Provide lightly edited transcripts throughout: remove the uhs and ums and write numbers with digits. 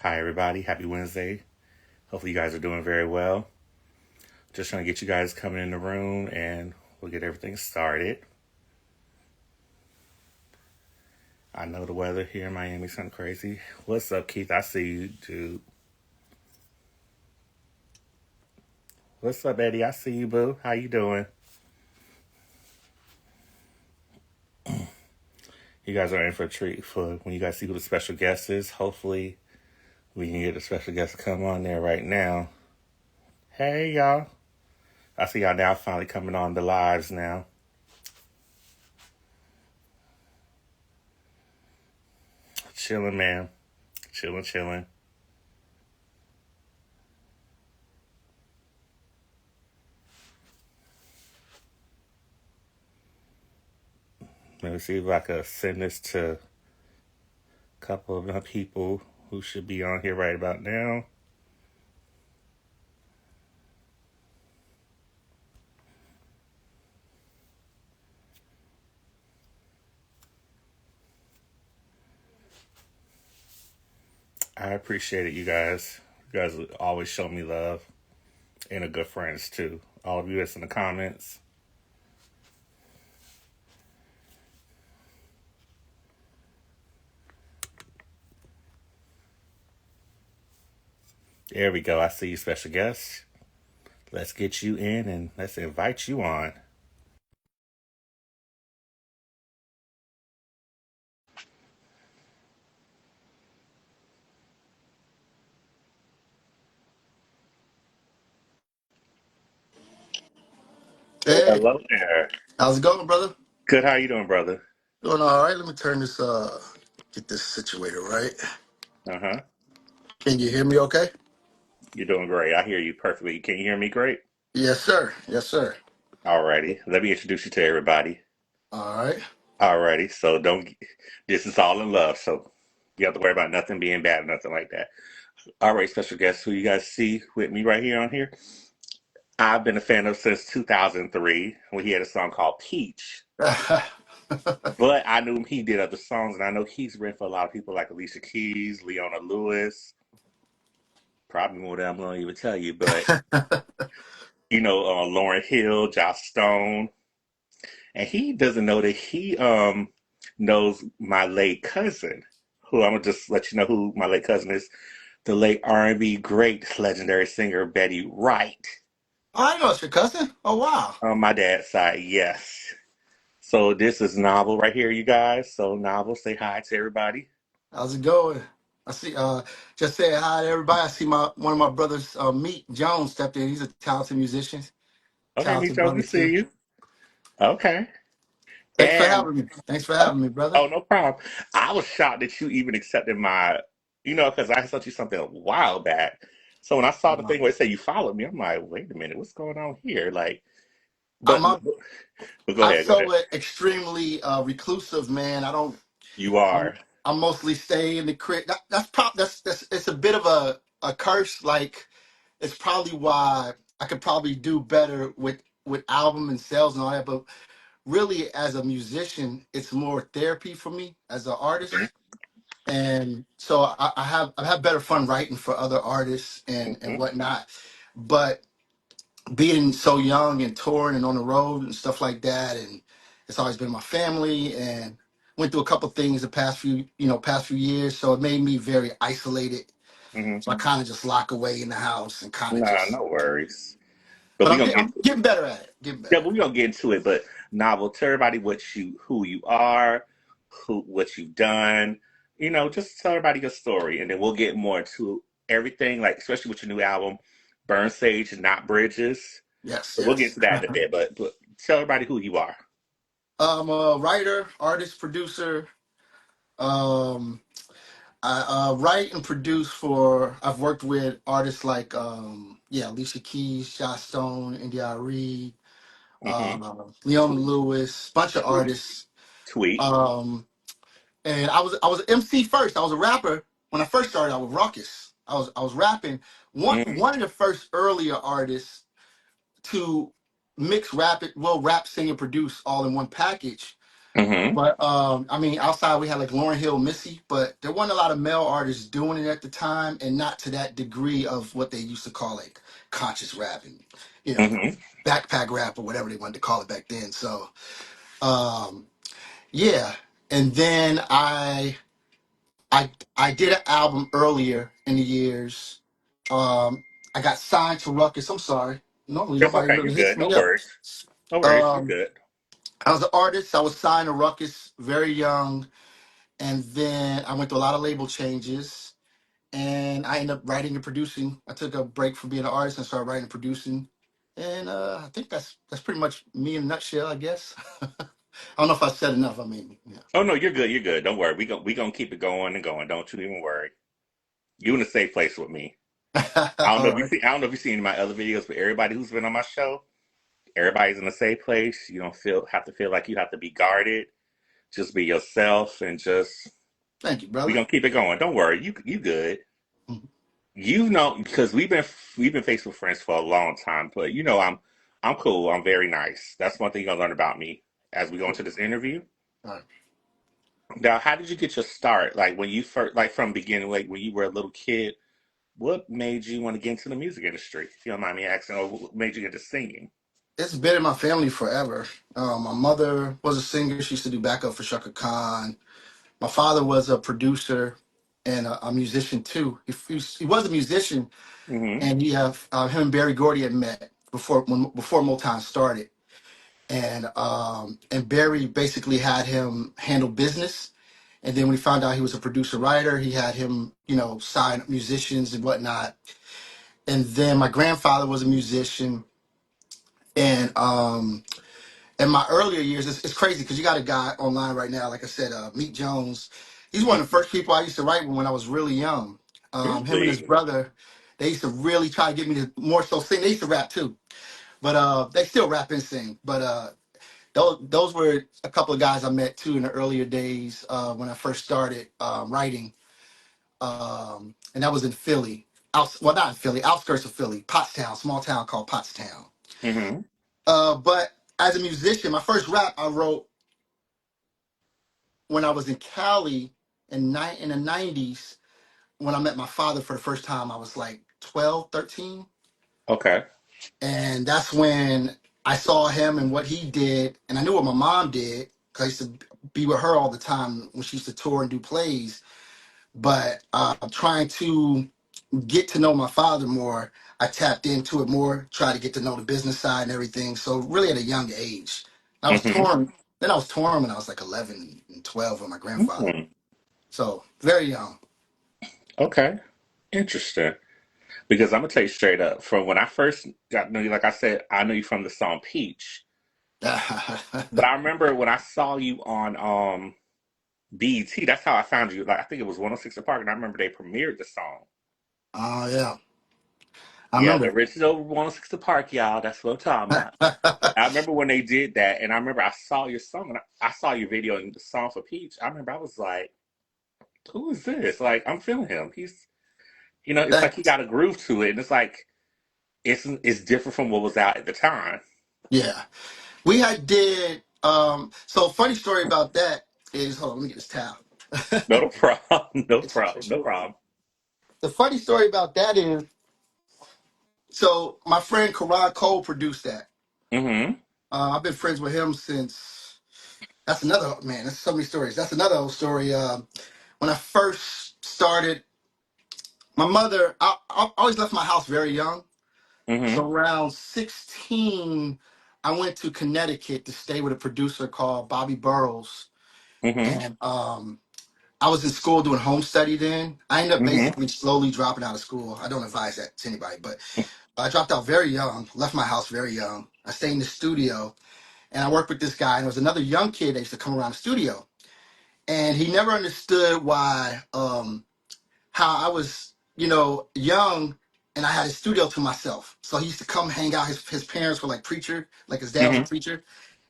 Hi, everybody. Happy Wednesday. Hopefully, you guys are doing very well. Just trying to get you guys coming in the room and we'll get everything started. I know the weather here in Miami is kind of crazy. What's up, Keith? I see you, dude. What's up, Eddie? I see you, boo. How you doing? You guys are in for a treat for when you guys see who the special guest is. Hopefully, we can get the special guest to come on there right now. Hey, y'all. I see y'all now finally coming on the lives now. Chilling, man. Chilling, chilling. Let me see if I could send this to a couple of the people who should be on here right about now. I appreciate it, you guys. You guys always show me love and are good friends too. All of you that's in the comments. There we go. I see you, special guest. Let's get you in and let's invite you on. Hey, Hello there. how's it going, brother? Good. How you doing, brother? Doing all right. Let me turn this get this situated right. Uh huh. Can you hear me okay? You're doing great. I hear you perfectly. Can you hear me great? Yes, sir. Yes, sir. Alrighty. Let me introduce you to everybody. All right. Alrighty. So don't. This is all in love. So you have to worry about nothing being bad or nothing like that. All right, special guest, who you guys see with me right here on here. I've been a fan of since 2003 when he had a song called Peach. But I knew he did other songs, and I know he's written for a lot of people like Alicia Keys, Leona Lewis, probably more than I'm going to even tell you, but Lauren Hill, Josh Stone, and he doesn't know that he knows my late cousin, who I'm gonna just let you know who my late cousin is, the late R&B great legendary singer Betty Wright. I know it's your cousin. Oh wow. On my dad's side, yes. So this is Novel right here, you guys. So Novel, say hi to everybody. How's it going? I see just say hi to everybody. I see my one of my brothers, Meek Jones, stepped in. He's a talented musician, Okay, talented Nico, we brother see too. you. Okay. Thanks for And having me. Thanks for oh, having me, brother. oh, no problem. I was shocked that you even accepted my, because I sent you something a while back. So when I saw the Uh, thing where it said you followed me, I'm like, wait a minute, what's going on here? Like, but, I'm but go I'm ahead, go ahead. so extremely reclusive, man. I don't. You I'm are. I mostly stay in the crib. That's it's a bit of a curse. Like it's probably why I could probably do better with album and sales and all that. But really, as a musician, it's more therapy for me as an Okay. artist. And so I have better fun writing for other artists and Hmm. whatnot. But being so young and touring and on the road and stuff like that, and it's always been my family, and went through a couple things the past few years, so it made me very isolated. Hmm. So I kind of just lock away in the house and kind of Nah, just. no worries. But But we're gonna get I'm getting better at it. Getting Yeah, better. but we're gonna get into it. But Novel, tell everybody who you are, what you've done. Just tell everybody your story, and then we'll get more into everything, like especially with your new album, Burn Sage, Not Bridges. Yes, So we'll get yes. into that in a bit. But tell everybody who you are. I'm a writer, artist, producer. Um, I write and produce for. I've worked with artists like Alicia Keys, Josh Stone, India.Arie, Hmm. Leona Tweet, Lewis, bunch of tweet, artists. tweet. Um, and I was an MC first. I was a rapper when I first started. I was Ruckus. I was rapping. Mm, One of the first earlier artists to mix rap, rap, sing, and produce all in one package. Mm-hmm. But I mean, outside we had like Lauryn Hill, Missy, but there wasn't a lot of male artists doing it at the time, and not to that degree of what they used to call like conscious rap and you know Mm-hmm. backpack rap or whatever they wanted to call it back then. So um, yeah, and then I did an album earlier in the years. Um, I got signed to Ruckus. I'm sorry, normally It's nobody okay. You're really hits good. No me up. worries. No worries. You're Um, good. I was an artist. I was signed to Ruckus very young. And then I went through a lot of label changes, and I ended up writing and producing. I took a break from being an artist and started writing and producing. And I think that's pretty much me in a nutshell, I guess. I don't know if I said enough. I mean, Oh no, you're good. You're good. Don't worry. We gonna keep it going and going. Don't you even worry. You in a safe place with me. yeah. I don't know All if you right. see. I don't know if you've seen my other videos, but everybody who's been on my show, everybody's in a safe place. You don't have to feel like you have to be guarded. Just be yourself and just Thank you, we brother. gonna keep it going. Don't worry. You good. Mhm. You know because we've been Facebook friends for a long time. But you know I'm cool. I'm very nice. That's one thing you're gonna learn about me as we go into this interview. All right. Now, how did you get your start? Like when you first, like from beginning, like when you were a little kid, what made you want to get into the music industry? If you don't mind me asking, or what made you get into singing? It's been in my family forever. My mother was a singer. She used to do backup for Shaka Khan. My father was a producer and a musician too. He was a musician, Mm-hmm. and him and Barry Gordy had met before Motown started, and Barry basically had him handle business, and then when he found out he was a producer writer, he had him sign musicians and whatnot, and then my grandfather was a musician, and in my earlier years, it's crazy because you got a guy online right now, like I said, Meek Jones. He's one of the first people I used to write with when I was really young. Him and his Really? brother, they used to really try to get me to more so sing. They used to rap too, but they still rap and sing. But those were a couple of guys I met too in the earlier days when I first started writing, and that was in Philly. Well, not in Philly, outskirts of Philly, Pottstown, small town called Pottstown. Mm-hmm. But as a musician, my first rap I wrote when I was in Cali in the 90s. When I met my father for the first time, I was like 12, 13. Okay. And that's when I saw him and what he did. And I knew what my mom did because I used to be with her all the time when she used to tour and do plays. But trying to get to know my father more, I tapped into it more, tried to get to know the business side and everything. So really at a young age. I was Mm-hmm. torn. Then I was torn when I was like 11 and 12 with my grandfather. Mm-hmm. So very young. Okay. Interesting. Because I'm gonna tell you straight up, from when I first got to know you, like I said, I knew you from the song Peach. But I remember when I saw you on BET, that's how I found you. Like I think it was 106 & Park, and I remember they premiered the song. Oh yeah, I Yeah, the remember. original 106 Park, y'all. That's what I'm talking about. I remember when they did that, and I remember I saw your song, and I saw your video and the song for Peach. I remember I was like, "Who is this?" Like, I'm feeling him. It's like he Thanks. got a groove to it, and it's like it's different from what was out at the time. Yeah, we had did. So funny story about that is, hold on, let me get this towel. No problem. No It's a problem. No tissue. problem. The funny story about that is, so my friend Karan Cole produced that. Mm-hmm. I've been friends with him since. That's another man. That's so many stories. That's another old story. When I first started, my mother. I always left my house very young. Mm-hmm. So around 16, I went to Connecticut to stay with a producer called Bobby Burrows. Mm-hmm. And I was in school doing home study then. I ended up Mm-hmm. basically slowly dropping out of school. I don't advise that to anybody, but I dropped out very young, left my house very young. I stayed in the studio and I worked with this guy. And there was another young kid that used to come around the studio. And he never understood why. How I was, young and I had a studio to myself. So he used to come hang out. His parents were like preacher, like his dad was a Mm-hmm. preacher. And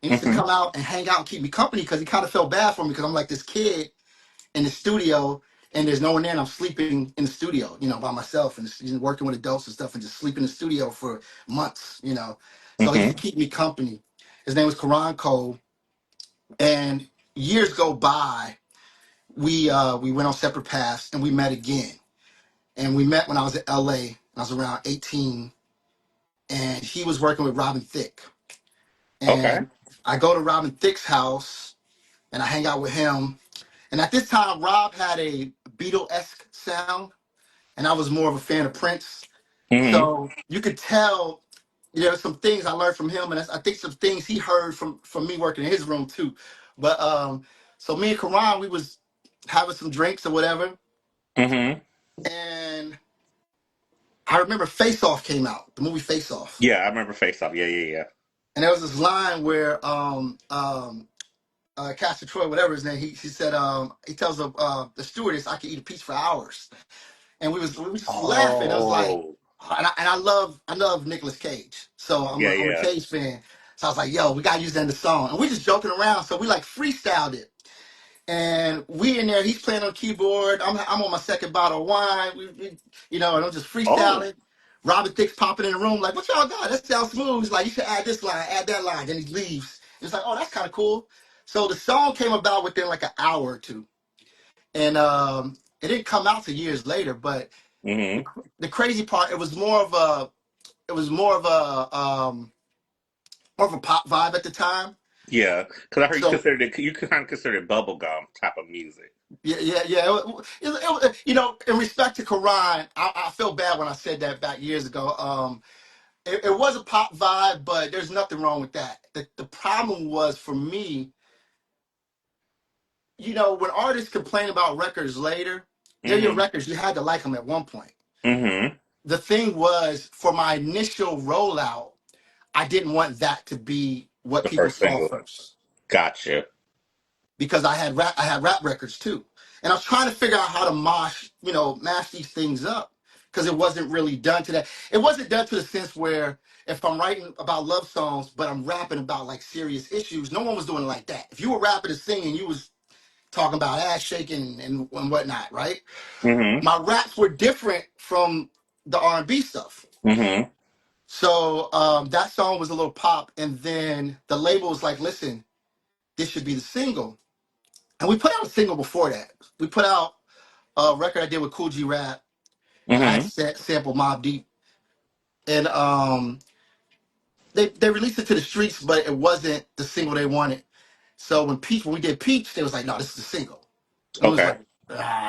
he used to Mm-hmm. come out and hang out and keep me company because he kind of felt bad for me because I'm like this kid in the studio and there's no one there and I'm sleeping in the studio, by myself and working with adults and stuff and just sleep in the studio for months. So he used Mm-hmm. to keep me company. His name was Karan Cole. And years go by. We went on separate paths, and we met again. And we met when I was in LA. I was around 18, and he was working with Robin Thicke. Okay. And I go to Robin Thicke's house, and I hang out with him. And at this time, Rob had a Beatle-esque sound, and I was more of a fan of Prince. Mm-hmm. So you could tell, some things I learned from him, and I think some things he heard from me working in his room too. But so me and Karan, we was having some drinks or whatever, Mm-hmm. and I remember Face Off came out, the movie Face Off, Yeah, I remember Face Off. Yeah, yeah, yeah. and there was this line where Castor Troy, whatever his name, he said he tells the stewardess, I could eat a piece for hours, and we was just laughing. It was like, Oh, and I love Nicolas Cage, so yeah, I'm a yeah. Cage fan. So I was like, yo, we gotta use that in the song, and we just joking around. So we like freestyled it, and we in there. He's playing on keyboard. I'm on my second bottle of wine. And I'm just Oh. freestyling. Robert Thicke's popping in the room like, what y'all got? That sounds smooth. He's like, you should add this line, add that line. Then he leaves. It's like, oh, that's kind of cool. So the song came about within like an hour or two, and it didn't come out till years later. But the, Mm-hmm. the crazy part, it was more of a pop vibe at the time. Yeah, because I heard So you kind of consider it bubblegum type of music. yeah, yeah, yeah. In respect to Quran, I feel bad when I said that back years ago. It was a pop vibe, but there's nothing wrong with that. The problem was for me, when artists complain about records later, they're your Mm-hmm. records. You had to like them at one point. Mm-hmm. The thing was, for my initial rollout, I didn't want that to be what The people first saw single. first, Gotcha. because I had rap records too, and I was trying to figure out how to mash these things up, because it wasn't really done to that. It wasn't done to the sense where if I'm writing about love songs, but I'm rapping about like serious issues, no one was doing it like that. If you were rapping and singing, you was talking about ass shaking and whatnot, right? Mm-hmm. My raps were different from the R&B stuff. Mm-hmm. So that song was a little pop, and then the label was like, "Listen, this should be the single." And we put out a single before that. We put out a record I did with Cool G Rap, and I had Mm-hmm. sampled Mobb Deep, and they released it to the streets, but it wasn't the single they wanted. So when we did Peach, they was like, "No, this is the single." And we was Okay. like,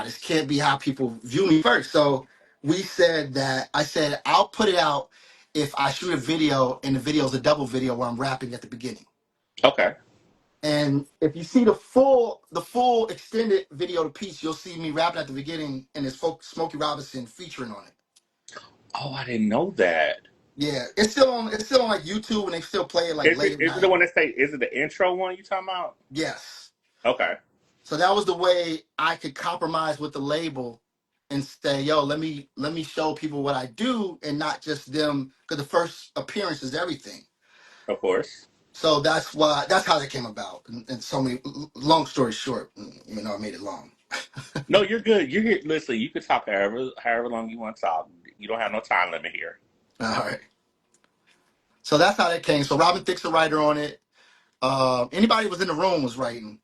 this can't be how people view me first. So I said I'll put it out if I shoot a video, and the video is a double video where I'm rapping at the beginning. Okay. And if you see the full extended video to Peach, you'll see me rapping at the beginning, and it's Smokey Robinson featuring on it. Oh, I didn't know that. Yeah, it's still on like YouTube, and they still play it like late at Is it the night. one that say? Is it the intro one you talking about? Yes. Okay. So that was the way I could compromise with the label and say, "Yo, let me show people what I do, and not just them," because the first appearance is everything. Of course. So that's how that came about. And so many, long story short, even though I made it long. No, you're good. You're here. Listen, you can talk however long you want to talk. You don't have no time limit here. All right. So that's how that came. So Robin Thicke's a writer on it. Anybody who was in the room was writing.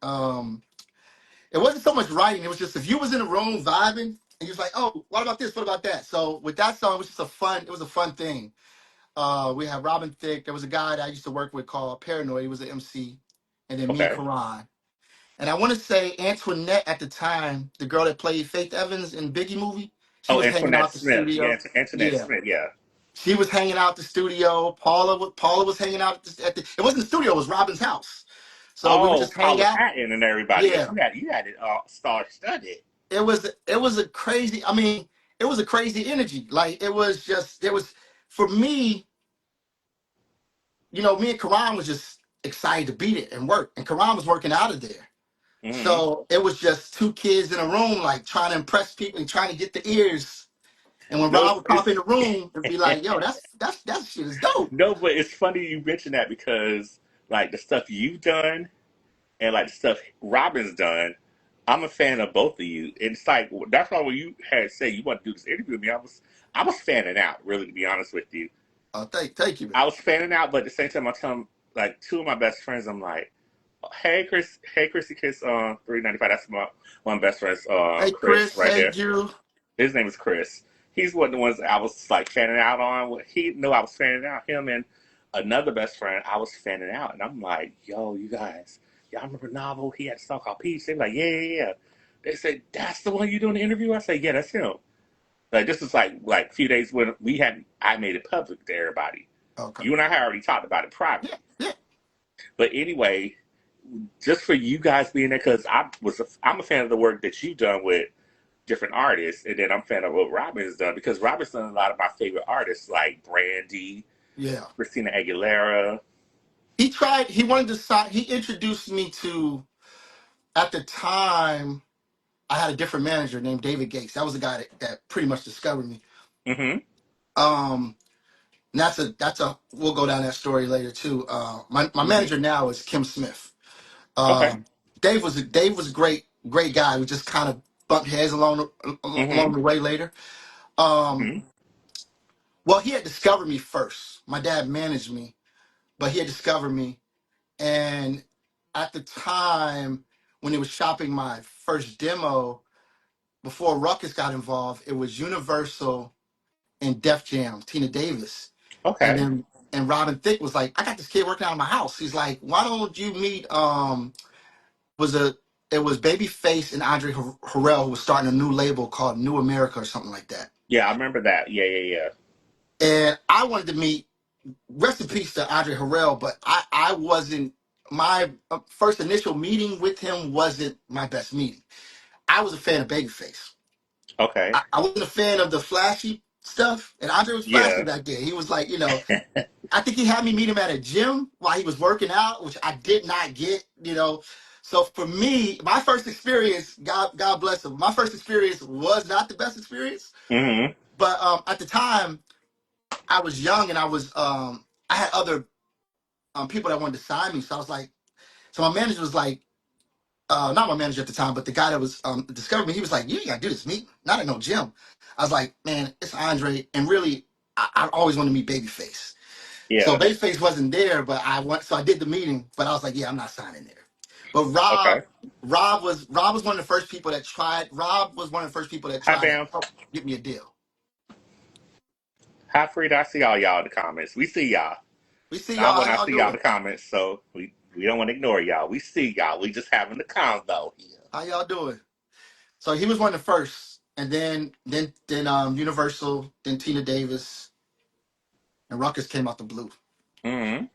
It wasn't so much writing. It was just, if you was in the room vibing, and you was like, "Oh, what about this? What about that?" So with that song, it was just a fun. It was a fun thing. We had Robin Thicke. There was a guy that I used to work with called Paranoid. He was an MC, and then me and Okay. Karan. And I want to say Antoinette at the time, the girl that played Faith Evans in Biggie movie, she Oh, was hanging Antoinette out the Smith. Yeah, studio. Antoinette Yeah, Smith. Yeah. she was hanging out the studio. Paula was hanging out at the. It wasn't the studio. It was Robin's house. So we would Oh, just hang Paula out. Patton and everybody. Yeah, Yeah, you had it star studded. it was a crazy. I mean, it was a crazy energy. Like it was for me. Me and Karan was just excited to beat it and work. And Karan was working out of there. Mm-hmm. So it was just two kids in a room, like trying to impress people and trying to get the ears. And when No, Rob would pop in the room and be like, "Yo, it's that shit is dope." no, but it's funny you mention that because like the stuff you've done and like the stuff Robin's done, I'm a fan of both of you. And it's like that's why when you had said you want to do this interview with me, I was fanning out. Really, to be honest with you, Oh, thank you, I man. was fanning out. But at the same time, I tell them like two of my best friends, I'm like. Hey Chris, hey Chrissy Kiss 395. That's my one best friend's Hey Chris Chris, right hey there. Jew. His name is Chris. He's one of the ones I was like fanning out on. He knew I was fanning out. Him and another best friend, I was fanning out, and I'm like, "Yo, you guys, y'all remember Novel? He had a song called Peace." They were like, "Yeah." They said, "That's the one you doing the interview?" I said, "Yeah, that's him." Like this is like a few days when I made it public to everybody. Okay. You and I had already talked about it Yeah, privately, yeah. but anyway, just for you guys being there, because I'm a fan of the work that you've done with different artists, and then I'm a fan of what Robin has done because Robin's done a lot of my favorite artists like Brandy, Yeah. Christina Aguilera. He wanted to sign, he introduced me to, at the time, I had a different manager named David Gates. That was the guy that pretty much discovered me. Mm-hmm. Um, and we'll go down that story later too. My Mm-hmm. manager now is Kim Smith. Okay. Um, Dave was a great guy. We just kind of bumped heads along Mm-hmm. the way later. Um, Mm-hmm. well, he had discovered me first. My dad managed me, but he had discovered me. And at the time when he was shopping my first demo, before Ruckus got involved, it was Universal and Def Jam, Tina Davis. And Okay. then and Robin Thicke was like, I got this kid working out of my house. He's like, why don't you meet was a it was Babyface and Andre Harrell who was starting a new label called New America or something like that. Yeah, I remember that. Yeah, yeah, And I wanted to meet, rest in peace to Andre Harrell, but I wasn't, my first initial meeting with him wasn't my best meeting. I was a fan of Babyface. yeah. Okay. I wasn't a fan of the flashy stuff, and Andre was flashy Yeah. back then. He was like, I think he had me meet him at a gym while he was working out, which I did not get. So for me, my first experience, God bless him, my first experience was not the best experience. Mm-hmm. But at the time, I was young and I had other people that wanted to sign me. So I was like, so my manager was like, not my manager at the time, but the guy that was discovered me, he was like, you ain't gotta do this meet, not at no gym. I was like, man, it's Andre, and really, I always wanted to meet Babyface. So Yeah. Babyface wasn't there, but so I did the meeting, but I was like, yeah, I'm not signing there. But Okay. Rob was one of the first people that tried. Rob was one of the first people that Hi, tried to Bam. help get me a deal. Hi, Frida. I see all y'all in the comments. We see y'all. We see Not y'all. when How I y'all see y'all in doing? the comments, so we don't want to ignore y'all. We see y'all. We just having the convo here. How y'all doing? So he was one of the first, and then Universal, then Tina Davis, and Ruckus came out the blue. Mm-hmm.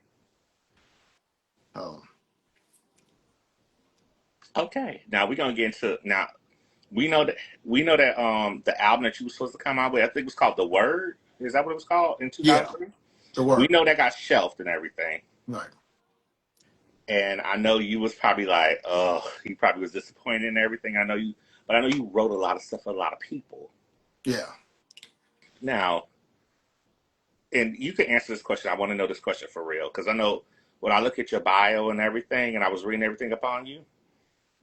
Um, Okay. Now we're gonna get into now. We know that the album that you were supposed to come out with, I think it was called The Word. Is that what it was called in yeah, 2003? the We word. know that got shelved and everything. Right. And I know you was probably like, oh, you probably was disappointed and everything. But I know you wrote a lot of stuff for a lot of people. Yeah. Now, and you can answer this question. I want to know this question for real because I know when I look at your bio and everything, and I was reading everything upon you,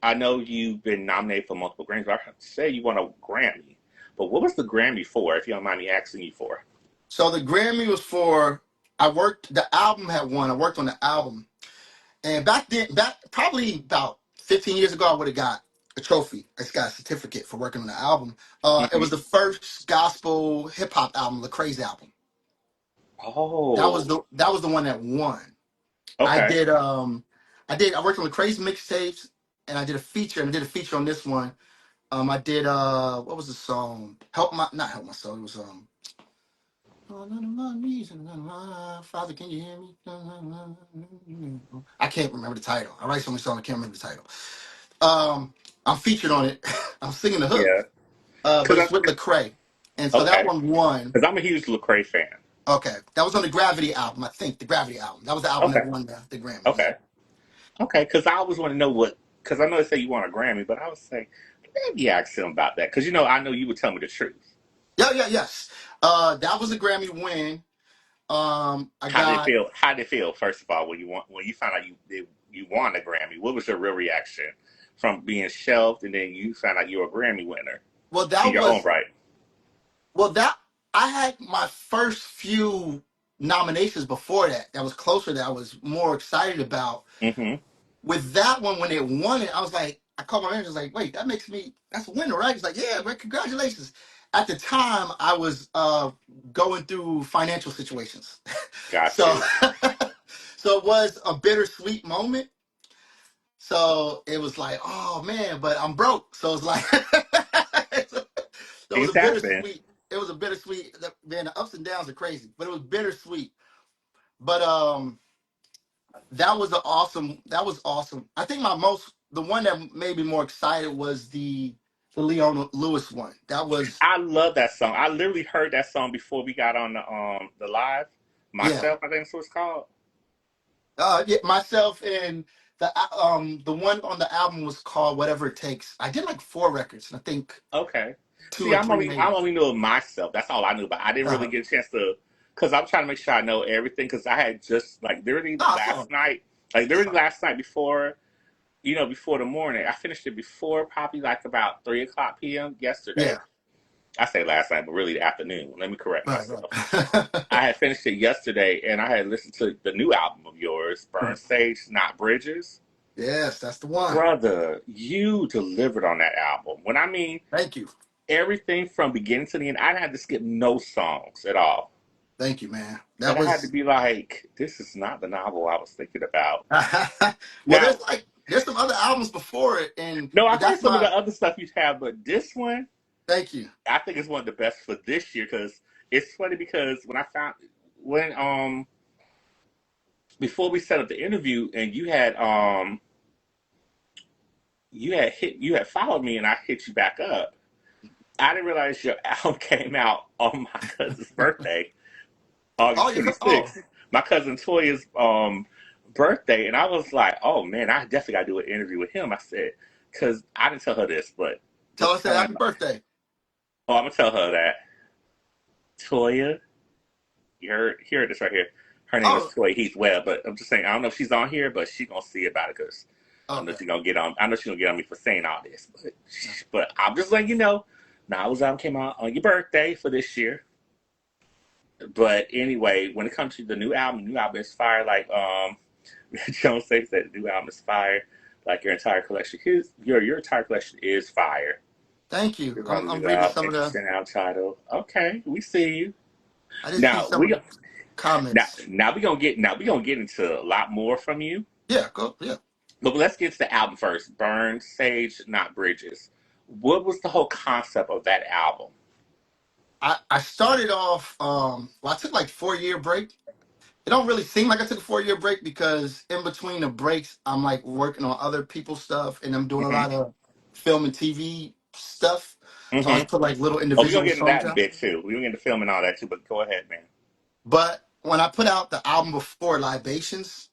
I know you've been nominated for multiple Grammys. But I say you won a Grammy, but what was the Grammy for? If you don't mind me asking you for. So the Grammy was for I worked. The album had won. I worked on the album. And back then, back probably about 15 years ago, I would have got a trophy. I just got a certificate for working on the album. It Hmm. was the first gospel hip hop album, Lecrae's album. Oh, That was the one that won. I okay, did I worked on Lecrae's mixtapes, and I did a feature, and I did a feature on this one. I did what was the song? Not Help My Soul. It was Oh, none of my reason, none of my Father, can you hear me? I can't remember the title. I write so many songs, I can't remember the title. I'm featured on it. I'm singing the hook, yeah, but because it's with Lecrae, and so that okay, one won. because I'm a huge Lecrae fan. Okay, that was on the Gravity album, I think. The Gravity album. That was the album that Okay, won the Grammy. Yeah. okay, okay, because I always want to know what. Because I know they say you want a Grammy, but I was saying maybe ask him about that. Because I know you would tell me the truth. Yeah, yeah, yes. That was a Grammy win. I How did it got feel? How did it feel? First of all, when you found out you won a Grammy, what was your real reaction from being shelved and then you found out you were a Grammy winner well. in your own right? That I had my first few nominations before that. That was closer. That I was more excited about. Mm-hmm. with that one, when it won it, I was like, I called my manager. I was like, wait, that's a winner, right? He's like, yeah, man, congratulations. At the time, I was going through financial situations, Got so you. so it was a bittersweet moment. So it was like, oh man, but I'm broke. So it's like, so it was a Things happen. bittersweet. It was a bittersweet. Man, the ups and downs are crazy, but it was bittersweet. But that was an awesome. That was awesome. I think the one that made me more excited was the Leona Lewis one. That was, I love that song. I literally heard that song before we got on the live. yeah. Myself, I think that's what it's called. Yeah, myself and the one on the album was called Whatever It Takes. I did like 4 records, and I think Okay. two See, or I'm three only I'm made it. only knew myself. That's all I knew, but I didn't really Uh-huh. get a chance to, because I'm trying to make sure I know everything. Because I had just like literally No, last night, like it's literally fine. last night before before the morning. I finished it before probably like about 3 o'clock p.m. yesterday. Yeah. I say last night, but really the afternoon. Let me correct Right, myself. right. I had finished it yesterday, and I had listened to the new album of yours, Burn Sage, Not Bridges. Yes, that's the one. Brother, you delivered on that album. When I mean Thank you. everything from beginning to the end, I didn't have to skip no songs at all. Thank you, man. That And I had to was be like, this is not the novel I was thinking about. well, Now, there's some other albums before it, and no, but I've heard that's some of my the other stuff you have, but this one, thank you. I think is one of the best for this year because it's funny because when before we set up the interview and you had followed me and I hit you back up. I didn't realize your album came out on my cousin's birthday, Oh, August 26th. My cousin Toya's birthday, and I was like, oh man, I definitely got to do an interview with him. I said, because I didn't tell her this, but tell just us that happy telling, birthday. oh, I'm gonna tell her that Toya, you heard this right here. Her name is Oh, Toya Heath Webb, but I'm just saying, I don't know if she's on here, but she's gonna see about it because I know okay. she's gonna get on. I know she's gonna get on me for saying all this, but I'm just letting you know. Now's album came out on your birthday for this year. But anyway, when it comes to the new album is fire. Like Jones says that the new album is fire. Like your entire collection, your entire collection is fire. Thank you. You're on the I'm new reading album, some of the. interesting album title. Okay, we see you. I did see Now some of we the comments. now we gonna get into a lot more from you. Yeah, go. Yeah. But let's get to the album first. Burn Sage, Not Bridges. What was the whole concept of that album? I started off. Well, I took like 4 year break. It don't really seem like I took a 4 year break because in between the breaks, I'm like working on other people's stuff and I'm doing a Mm-hmm. lot of film and TV stuff. So I Mm-hmm. put like little Oh, we're gonna individual get into songs that in a out. bit too. We're gonna get into film and all that too. But go ahead, man. But when I put out the album before Libations,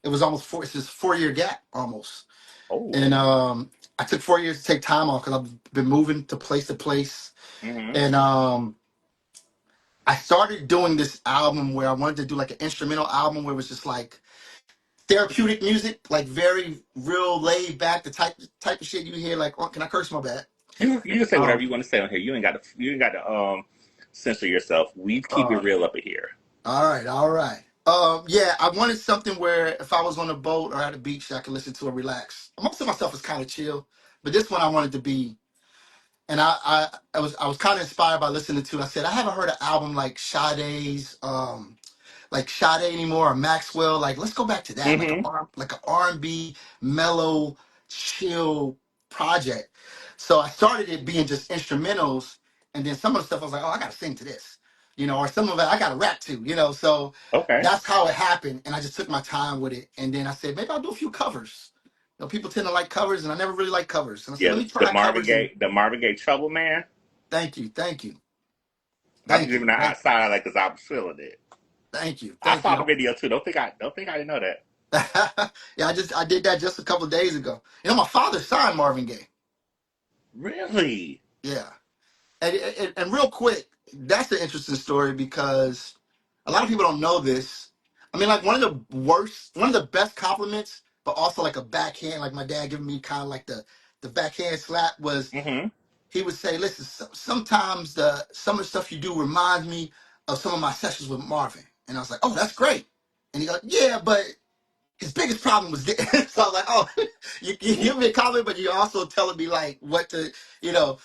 it was almost it's this 4 year gap almost. Oh. And I took 4 years to take time off because I've been moving to place. Mm-hmm. And I started doing this album where I wanted to do like an instrumental album where it was just like therapeutic music, like very real laid back, the type of shit you hear. Like, oh, can I curse? My bad. You can say whatever Um, you want to say on here. You ain't got to censor yourself. We keep it uh, real up in here. all right, all right. Yeah, I wanted something where if I was on a boat or at a beach, I could listen to and relax. Most of my stuff is kind of chill, but this one I wanted to be. And I was kind of inspired by listening to. I said I haven't heard an album like Sade's. Like Sade anymore or Maxwell. Like let's go back to that, like a Mm-hmm. like an R&B mellow, chill project. So I started it being just instrumentals, and then some of the stuff I was like, oh, I gotta sing to this, or some of it I gotta rap to. So Okay. that's how it happened, and I just took my time with it, and then I said maybe I'll do a few covers. People tend to like covers, and I never really liked covers, and I said Yeah, let me try covers, and The Marvin Gaye Trouble Man. thank you, thank you, I'm thank giving you, that thank, outside like because I was feeling it. thank you, I thank saw you. the video too. Don't think I didn't know that. Yeah, I did that just a couple of days ago. My father signed Marvin Gaye. Really? Yeah, and real quick, that's an interesting story because a lot of people don't know this. I mean, like one of the best compliments, but also like a backhand, like my dad giving me kind of like the backhand slap was Mm-hmm. he would say, "Listen, sometimes some of the stuff you do reminds me of some of my sessions with Marvin," and I was like, "Oh, that's great," and he goes, "Yeah, but." his biggest problem was this. So I'm like, oh, you Mm. give me a comment, but you're also telling me like what to, you know.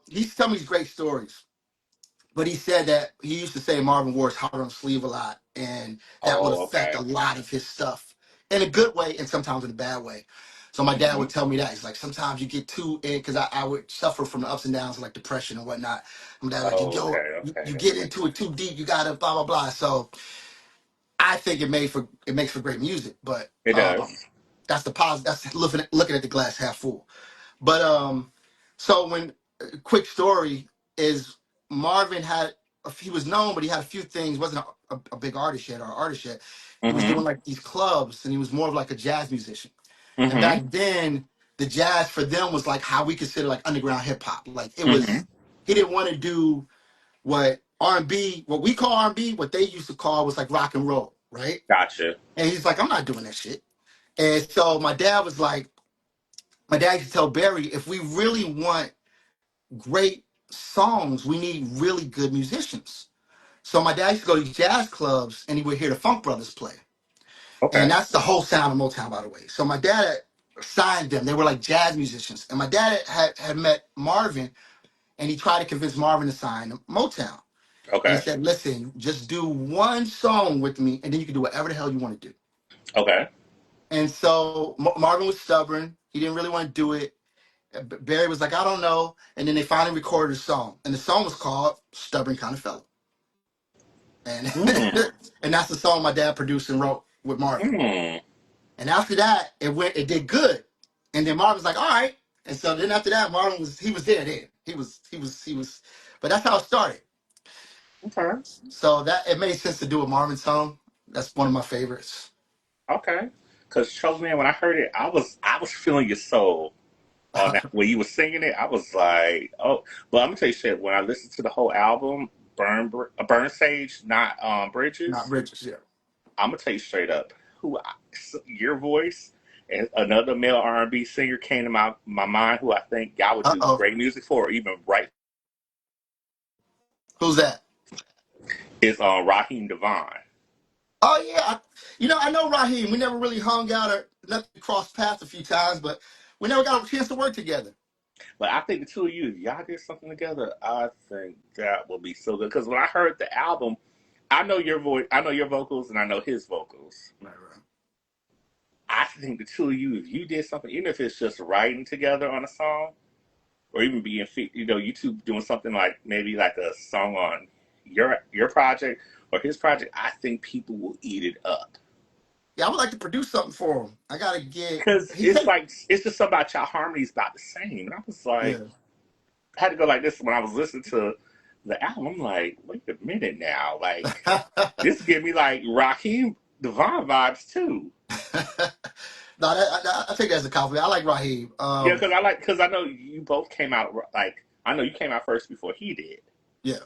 He's telling me these great stories, but he said that he used to say Marvin wore his heart on his sleeve a lot, and that would Oh, affect okay. a lot of his stuff in a good way and sometimes in a bad way. So my dad Hmm. would tell me that he's like sometimes you get too in because I would suffer from the ups and downs of like depression and whatnot. My dad was like you Oh, go okay, you okay. get into it too deep, you gotta blah blah blah. So I think it makes for great music, but It does. that's the positive. That's looking at the glass half full. But so when quick story is Marvin had he was known, but he had a few things. Wasn't a big artist yet or artist yet. He was Mm-hmm. doing like these clubs, and he was more of like a jazz musician. And Mm-hmm. back then, the jazz for them was like how we consider like underground hip hop. Like it Mm-hmm. was. He didn't want to do what R&B, what we call R&B, what they used to call was like rock and roll, right? Gotcha. And he's like, I'm not doing that shit. And so my dad was like, my dad used to tell Barry, if we really want great songs, we need really good musicians. So my dad used to go to these jazz clubs and he would hear the Funk Brothers play. And Okay. that's the whole sound of Motown, by the way. So my dad signed them. They were like jazz musicians. And my dad had met Marvin and he tried to convince Marvin to sign Motown. And he Okay. said, listen, just do one song with me and then you can do whatever the hell you want to do. Okay. And so Marvin was stubborn. He didn't really want to do it. Barry was like, I don't know. And then they finally recorded a song. And the song was called Stubborn Kind of Fella. And Mm. and that's the song my dad produced and wrote with Marvin. Mm. And after that, it did good. And then Marvin was like, all right. And so then after that, Marvin was there then. He was but that's how it started. Okay. So that it made sense to do a Marvin song. That's one of my favorites. Okay. Because trust me, when I heard it, I was feeling your soul on that. When you were singing it, I was like, oh. But I'm gonna tell you shit. When I listened to the whole album, Burn Sage, not Not Bridges. Bridges, yeah. I'm gonna tell you straight up, your voice and another male R&B singer came to my mind who I think y'all would do Uh-oh. great music for, or even write Who's that? is Raheem Devon. Oh yeah, I know Raheem. We never really hung out or nothing crossed paths a few times, but we never got a chance to work together. But I think the two of you, if y'all did something together, I think that would be so good. Because when I heard the album, I know your voice, I know your vocals, and I know his vocals. Right, right. I think the two of you, if you did something, even if it's just writing together on a song, or even being, you two doing something like maybe like a song on your project or his project, I think people will eat it up. Yeah, I would like to produce something for him. I gotta get. Because He it's take. like, it's just something about y'all harmonies about the same. And I was like, Yeah. I had to go like this when I was listening to the album. I'm like, wait a minute now. Like, this give me like Raheem Devon vibes too. No, I take that as a compliment. I like Raheem. Yeah, because I know you both came out, like, I know you came out first before he did. Yeah.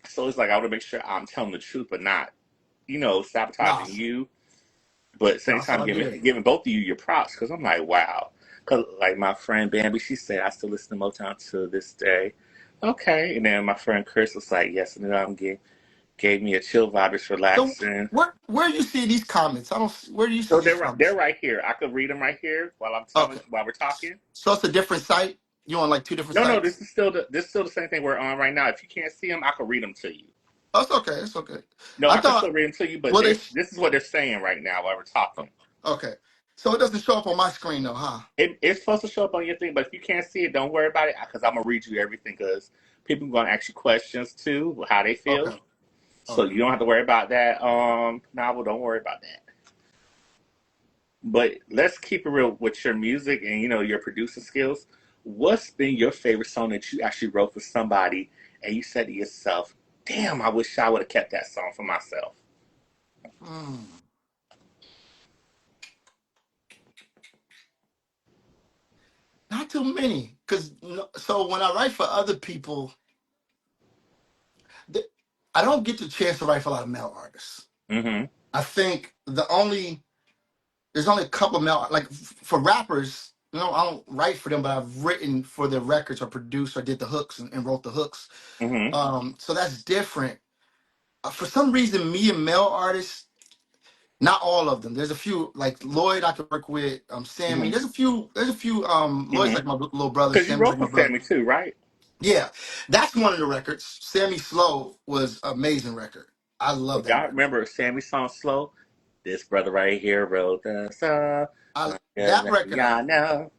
So it's like, I want to make sure I'm telling the truth, but not, Nah, sabotaging you. But at the same that's time, all giving good. giving both of you your props, because I'm like, wow. Because like my friend Bambi, she said I still listen to Motown to this day. Okay, and then my friend Chris was like, yes, and then gave me a chill vibe, it's So relaxing. where you see these comments? I don't. Where do you see So these they're comments? right here. I could read them right here Okay. while we're talking. So it's a different site. You on like two different No, sites? this is still the same thing we're on right now. If you can't see them, I could read them to you. Oh, it's okay. It's okay. No, I I can thought. still read them to you, but Well, they. this is what they're saying right now while we're talking. Okay. So it doesn't show up on my screen though, huh? It's supposed to show up on your thing, but if you can't see it, don't worry about it because I'm gonna read you everything because people are gonna ask you questions too, how they feel. Okay. So Okay. you don't have to worry about that. Novel, don't worry about that. But let's keep it real with your music and your producing skills. What's been your favorite song that you actually wrote for somebody and you said to yourself, "Damn, I wish I would have kept that song for myself." Hmm. Not too many, because so when I write for other people, th- I don't get the chance to write for a lot of male artists. Mm-hmm. I think there's only a couple of male like for rappers. I don't write for them, but I've written for their records or produced or did the hooks and wrote the hooks. Mm-hmm. So that's different. For some reason, me and male artists Not all of them. There's a few like Lloyd I could work with. Sammy. Hmm. There's a few. Lloyd's Hmm. like my little brother. Because you Sammy's wrote like for my brother. Sammy too, right? Yeah, that's one of the records. Sammy Slow was amazing record. I love If that y'all record. remember Sammy's song "Slow," this brother right here wrote the song. I Just that letting record I y'all know.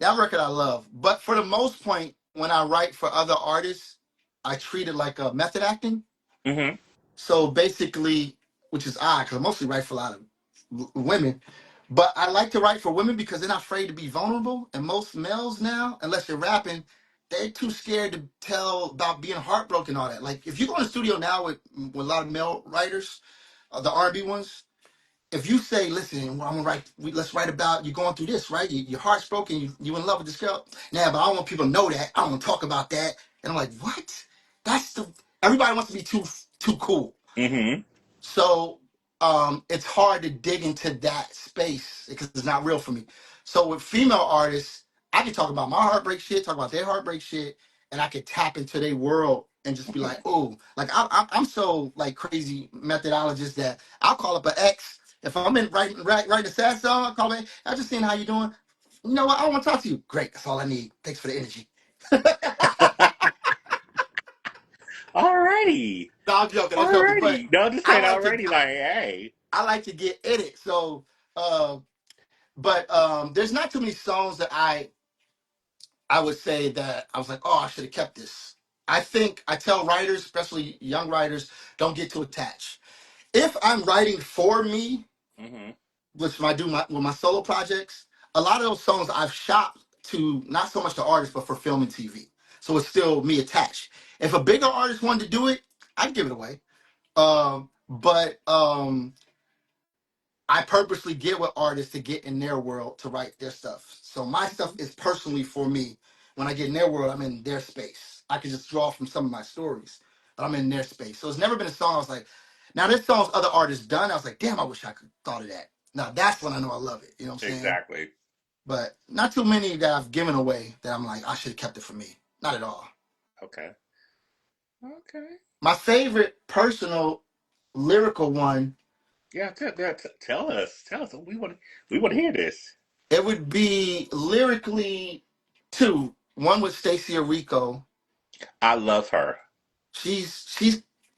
that record I love. But for the most point, when I write for other artists, I treat it like a method acting. Hmm. So basically, which is odd because I mostly write for a lot of women, but I like to write for women because they're not afraid to be vulnerable. And most males now, unless you're rapping, they're too scared to tell about being heartbroken and all that. Like if you go in the studio now with a lot of male writers, the R&B ones, if you say, "Listen, well, I'm gonna write. Let's write about you going through this, right? Your heart's broken. You in love with this girl. Now, but I don't want people to know that. I don't want to talk about that." And I'm like, "What? That's the everybody wants to be too cool." Hmm. So it's hard to dig into that space because it's not real for me. So with female artists, I can talk about my heartbreak shit, talk about their heartbreak shit, and I could tap into their world and just be like, oh, like I'm so like crazy methodologist that I'll call up an ex if I'm in writing a sad song. I'll call it. I just seen how you doing. You know what? I want to talk to you. Great. That's all I need. Thanks for the energy. No, Alrighty. I'm joking. I'm joking. But Alrighty. No, just I saying like to. already, like, hey. I like to get in it. So, uh, but there's not too many songs that I would say that I was like, oh, I should have kept this. I think I tell writers, especially young writers, don't get too attached. If I'm writing for me, Hmm. which I do with my solo projects, a lot of those songs I've shot to not so much the artist, but for film and TV. So it's still me attached. If a bigger artist wanted to do it, I'd give it away. But I purposely get with artists to get in their world to write their stuff. So my stuff is personally for me. When I get in their world, I'm in their space. I can just draw from some of my stories, but I'm in their space. So it's never been a song I was like, now this song's other artists done. I was like, damn, I wish I could thought of that. Now that's when I know I love it. You know what I'm saying? Exactly. But not too many that I've given away that I'm like, I should have kept it for me. Not at all. Okay. Okay. My favorite personal lyrical one, Yeah, tell us. Tell us. We want to hear this. it would be lyrically two. One with Stacey Orico. I love her. She's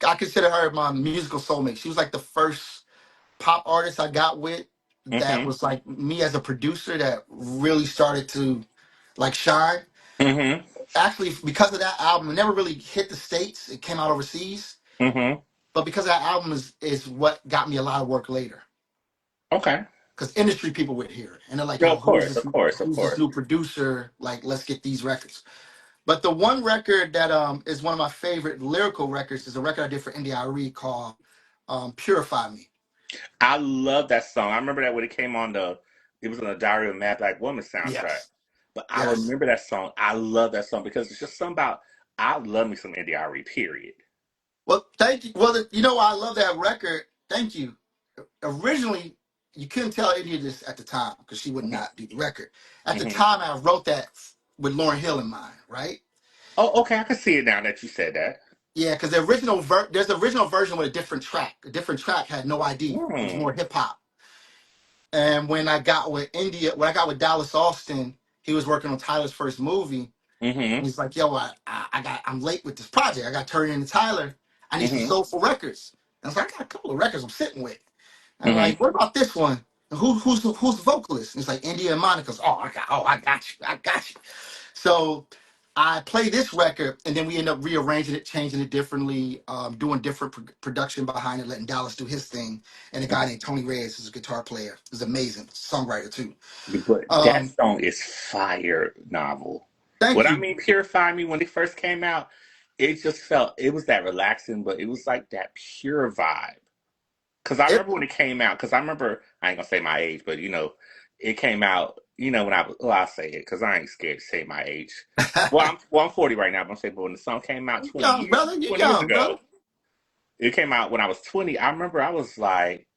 I consider her my musical soulmate. She was like the first pop artist I got with that Hmm. was like me as a producer that really started to like shine. Hmm. Actually, because of that album, it never really hit the States. It came out overseas. Hmm. But because that album is what got me a lot of work later. Okay. Because industry people would hear it. And they're like, No, yo, of course, of course, of who's this course. new producer? Like, let's get these records. But the one record that is one of my favorite lyrical records is a record I did for NDIRE called Purify Me. I love that song. I remember that when it came on it was on the Diary of a Mad Black Woman soundtrack. Yes. But I Yes. remember that song. I love that song because it's just something about, I love me some NDRE, period. Well, thank you. Well, you know why I love that record? Thank you. Originally, you couldn't tell any of this at the time because she would Hmm. not do the record. At the Hmm. time, I wrote that with Lauryn Hill in mind, right? Oh, okay. I can see it now that you said that. Yeah, because there's the original version with a different track. A different track had no ID. It was Mm. more hip hop. And when I got with Dallas Austin, he was working on Tyler's first movie. Hmm. And he's like, yo, I'm late with this project. I got turned into Tyler. I need some Hmm. soulful records. And I was like, I got a couple of records I'm sitting with. And I'm Hmm. like, what about this one? And who's the vocalist? And it's like India and Monica's. I got you. I got you. So I play this record, and then we end up rearranging it, changing it differently, doing different production behind it, letting Dallas do his thing. And a guy named Tony Reyes is a guitar player. He's amazing, songwriter too. But that Um, song is fire novel. thank What I you. mean, Purify Me, when it first came out, it just felt, it was that relaxing, but it was like that pure vibe. Because I It, remember when it came out, because I remember, I ain't gonna say my age, but it came out, when I was, well, I'll say it, because I ain't scared to say my age. Well, I'm 40 right now, but I'm saying, but when the song came out you young, brother. You 20 years young, brother. ago, it came out when I was 20. I remember I was like,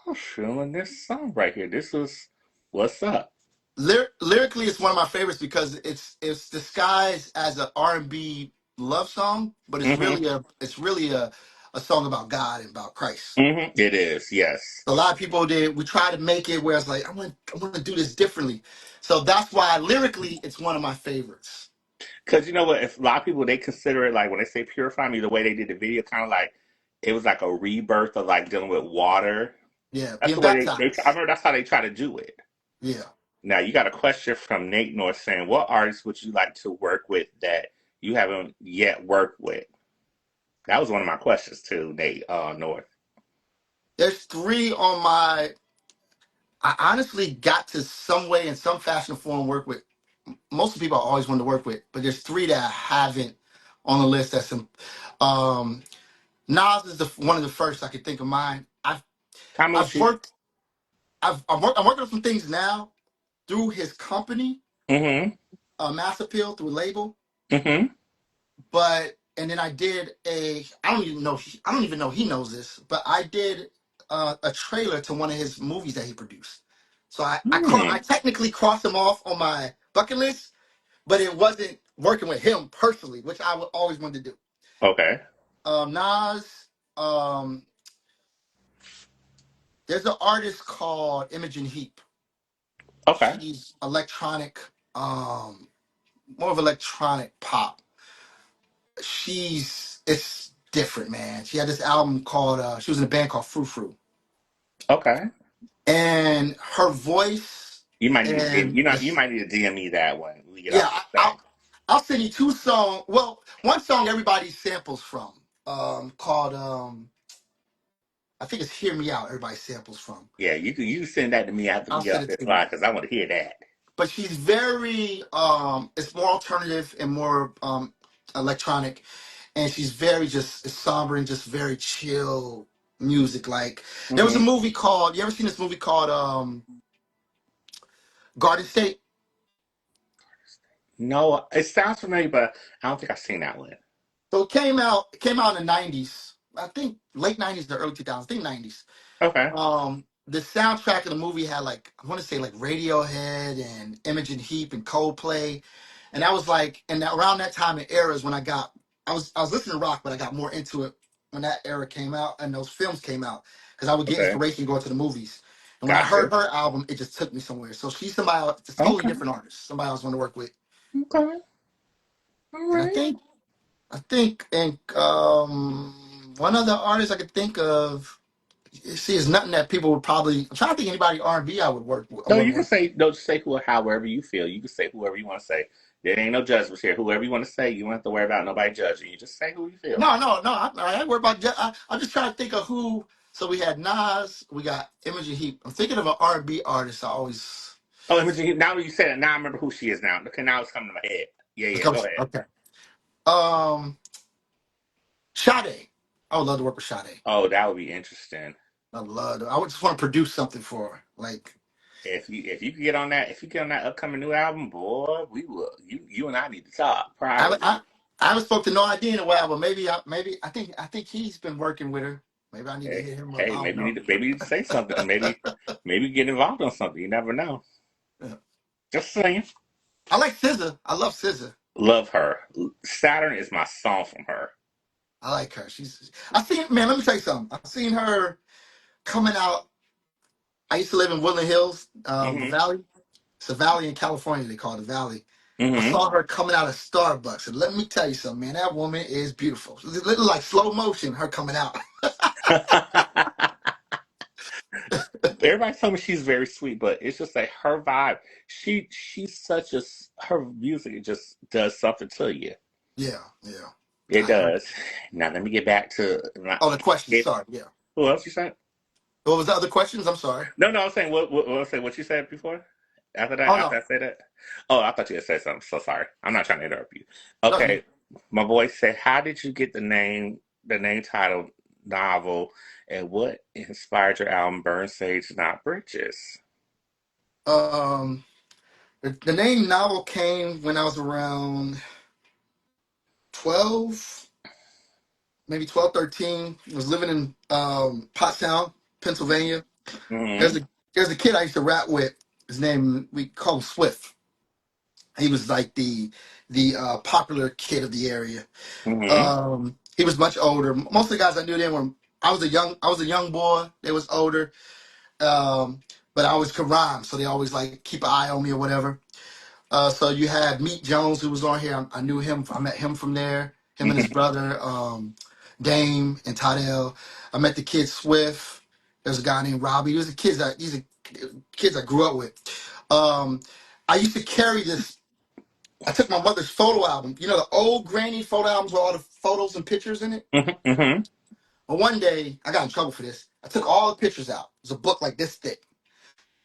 I'm feeling this song right here. This is what's up. Lyrically, it's one of my favorites because it's disguised as an R&B love song, but Hmm. it's really a a song about God and about Christ. It is, yes. A lot of people did. We try to make it where it's like I want to do this differently. So that's why lyrically it's one of my favorites. Because you know what? If a lot of people they consider it like when they say purify me, the way they did the video, kind of like it was like a rebirth of like dealing with water. Yeah, That's being the way I baptized. remember that's how they try to do it. Yeah, Now you got a question from Nate North saying, "What artists would you like to work with that you haven't yet worked with?" That was one of my questions too, Nate North. there's three on my. I honestly got to some way in some fashion or form work with most of the people I always wanted to work with, but there's three that I haven't on the list. Um, Nas is one of the first I could think of mine. I've Kamushi. worked. I'm working on some things now through his company, Mm-hmm. Mass Appeal through a label. Mm-hmm. But and then I did a. I don't even know he knows this, but I did a trailer to one of his movies that he produced. So I Hmm. technically crossed him off on my bucket list, but it wasn't working with him personally, which I would always wanted to do. Okay. Nas, um, there's an artist called Imogen Heap. Okay. She's electronic, more of electronic pop. It's different, man. She had this album called she was in a band called Frou Frou. Okay. And her voice You might need to DM. and You know, you this, might need to DM me that one when we get yeah, off this thing. I'll send you two songs. Well, one song everybody samples from, called I think it's "Hear Me Out." Everybody samples from. Yeah, you send that to me after we I'll get send off it this to you. line because I want to hear that. But she's very it's more alternative and more electronic, and she's very just it's somber and just very chill music. Like there was a Mm-hmm. movie called, you ever seen this movie called Garden State? No, it sounds familiar, but I don't think I've seen that one. So it came out in the 90s. I think late 90s to early 2000s. I think 90s. Okay. The soundtrack of the movie had like I want to say like Radiohead and Imogen Heap and Coldplay, and that was like and around that time and era is when I was listening to rock, but I got more into it when that era came out and those films came out because I would get Okay. inspiration going to the movies. And when I Gotcha. heard her album, it just took me somewhere. So she's somebody else, it's a totally Okay. different artist. Somebody else want to work with. Okay. All And right. I think, and one other artist I could think of. See, it's nothing that people would probably. I'm trying to think anybody R&B I would work with. I No, want you to can work. say no. Say who, however you feel. You can say whoever you want to say. There ain't no judgments here. Whoever you want to say, you don't have to worry about nobody judging you. Just say who you feel. No, no, no. I ain't worried about. I'm just trying to think of who. So we had Nas. We got Imogen Heap. I'm thinking of an R&B artist. I always. Oh, Imogen, now that you said it, now I remember who she is now. Okay, now it's coming to my head. Yeah, It yeah. Go comes. ahead. Okay. Um, Sade. I would love to work with Sade. Oh, that would be interesting. I love. I would just want to produce something for her. Like If you could get on that, if you get on that upcoming new album, boy, we will. You and I need to talk I, privately. I, I haven't spoke to No ID in a while, but maybe I think he's been working with her. Maybe I need to Hey, hit him up. hey, I don't know. maybe you need to say something. Maybe get involved on something. You never know. Yeah. Just saying. I like SZA. I love SZA. Love her. Saturn is my song from her. I like her. I seen, man, let me tell you something. I've seen her coming out. I used to live in Woodland Hills, the Hmm. Valley. It's a valley in California. They call it the Valley. I Hmm. saw her coming out of Starbucks, and let me tell you something, man. That woman is beautiful. It's little like slow motion. Her coming out. Everybody told me she's very sweet, but it's just like her vibe. She's such a her music just does something to you. Yeah, yeah. It I agree. does. Now let me get back to my. Oh, the question. It, Sorry. Yeah. who else you said? What was the other questions? I'm sorry. No, no, I was saying what I was saying what you said before. After that, Oh after no, I said that. Oh, I thought you had said something. So sorry. I'm not trying to interrupt you. no. Okay, my boy said, "How did you get the name title novel, and what inspired your album Burn Sage Not Bridges?" Um, the name novel came when I was around 12, maybe 12, 13. I was living in Pottstown, Pennsylvania. Hmm. There's a there's a kid I used to rap with. His name we call him Swift. He was like the popular kid of the area. Mm-hmm. He was much older. Most of the guys I knew then were I was a young boy. They was older. Um, but I always could rhyme, so they always like keep an eye on me or whatever. So you had Meat Jones who was on here. I knew him. I met him from there. Him and his Mm-hmm. brother, Dame and Tadell. I met the kid Swift. There's a guy named Robbie. These are kids I grew up with. Um, I used to carry this. I took my mother's photo album. You know the old granny photo albums with all the photos and pictures in it. Mm-hmm. But one day I got in trouble for this. I took all the pictures out. It was a book like this thick.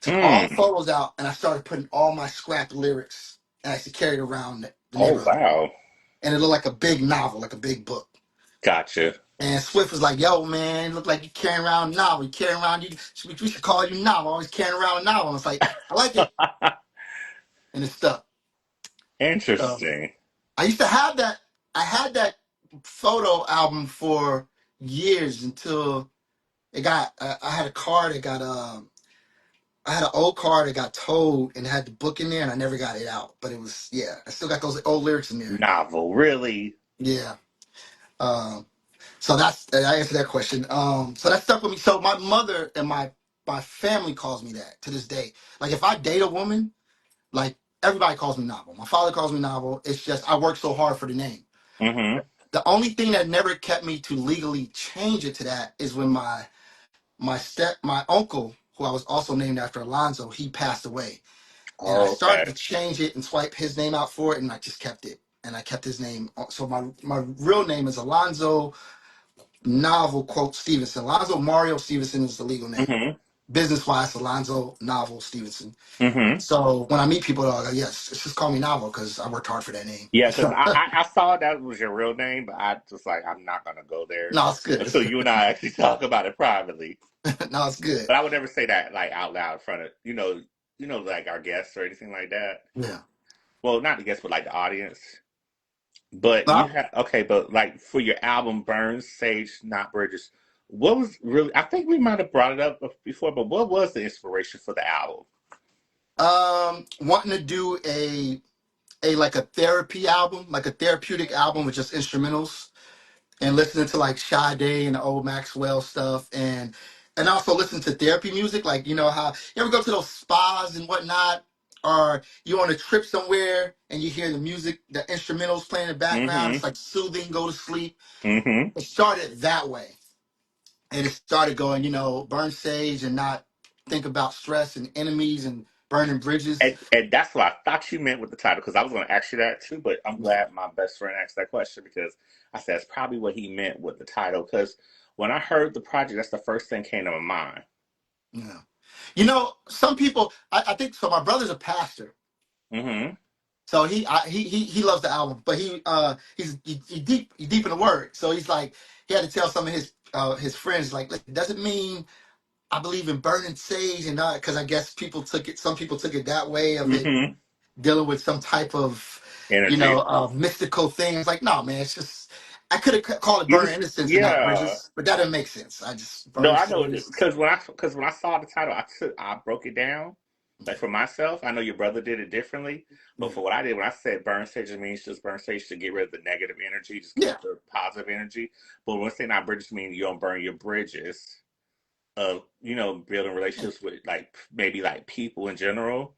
Took all the Mm. photos out and I started putting all my scrap lyrics and I used to carry it around the Oh neighborhood. wow. And it looked like a big novel, like a big book. Gotcha. And Swift was like, "Yo, man, look like you carrying around a novel. You carrying around we should call you novel. Always carrying around a novel." And it's like, I like it, and it stuck. So Interesting. I used to have that. I had that photo album for years until it got. I had a car that got. I had an old car that got towed and it had the book in there, and I never got it out. But it was, yeah, I still got those old lyrics in there. Novel, really? Yeah. Um, so I answered that question. So that stuck with me. So my mother and my family calls me that to this day. Like if I date a woman, like everybody calls me Novel. My father calls me Novel. It's just I work so hard for the name. Mm-hmm. The only thing that never kept me to legally change it to that is when my uncle, who I was also named after Alonzo, he passed away. And I Oh, started okay. to change it and swipe his name out for it, and I just kept it. And I kept his name. So my real name is Alonzo Novel quote Stevenson. Alonzo Mario Stevenson is the legal name. Mm-hmm. Business wise, Alonzo Novel Stevenson. Mm-hmm. So when I meet people, they're like, yes, just call me Novel because I worked hard for that name. Yeah, because So I saw that was your real name, but I just like I'm not gonna go there no, it's good. It's until you good. and I actually talk about it privately. No, it's good. But I would never say that like out loud in front of like our guests or anything like that. Yeah. Well, not the guests, but like the audience. But you No, have okay, but like for your album Burns, Sage, Not Bridges, what was really? I think we might have brought it up before, but what was the inspiration for the album? wanting to do a like a therapy album, like a therapeutic album with just instrumentals and listening to like Sade and the old Maxwell stuff and also listen to therapy music. Like you know how you ever go to those spas and whatnot, or you're on a trip somewhere and you hear the music, the instrumentals playing in the background. Mm-hmm. It's like soothing, go to sleep. Mm-hmm. It started that way, and it started going, burn sage and not think about stress and enemies and burning bridges. And that's what I thought you meant with the title because I was going to ask you that too. But I'm Yeah, glad my best friend asked that question because I said it's probably what he meant with the title. Because when I heard the project, that's the first thing came to my mind. yeah. Some people. I think so. My brother's a pastor. Mm-hmm. So he loves the album, but he deep in the word. So he's like he had to tell some of his friends like, "Look, it doesn't mean I believe in burning sage and not because I guess some people took it that way of it Mm-hmm. dealing with some type of Energy. mystical thing. It's like no man, it's just I could have called it You burning just innocence and not yeah. bridges, but that didn't make sense. I just No, burn I know sage. because when I saw the title, I broke it down like for myself. I know your brother did it differently, but Yeah, for what I did when I said burn sage, it means just burn sage to get rid of the negative energy, just yeah, keep the positive energy. But when saying not bridges, mean you don't burn your bridges of building yeah, relationships with like maybe like people in general.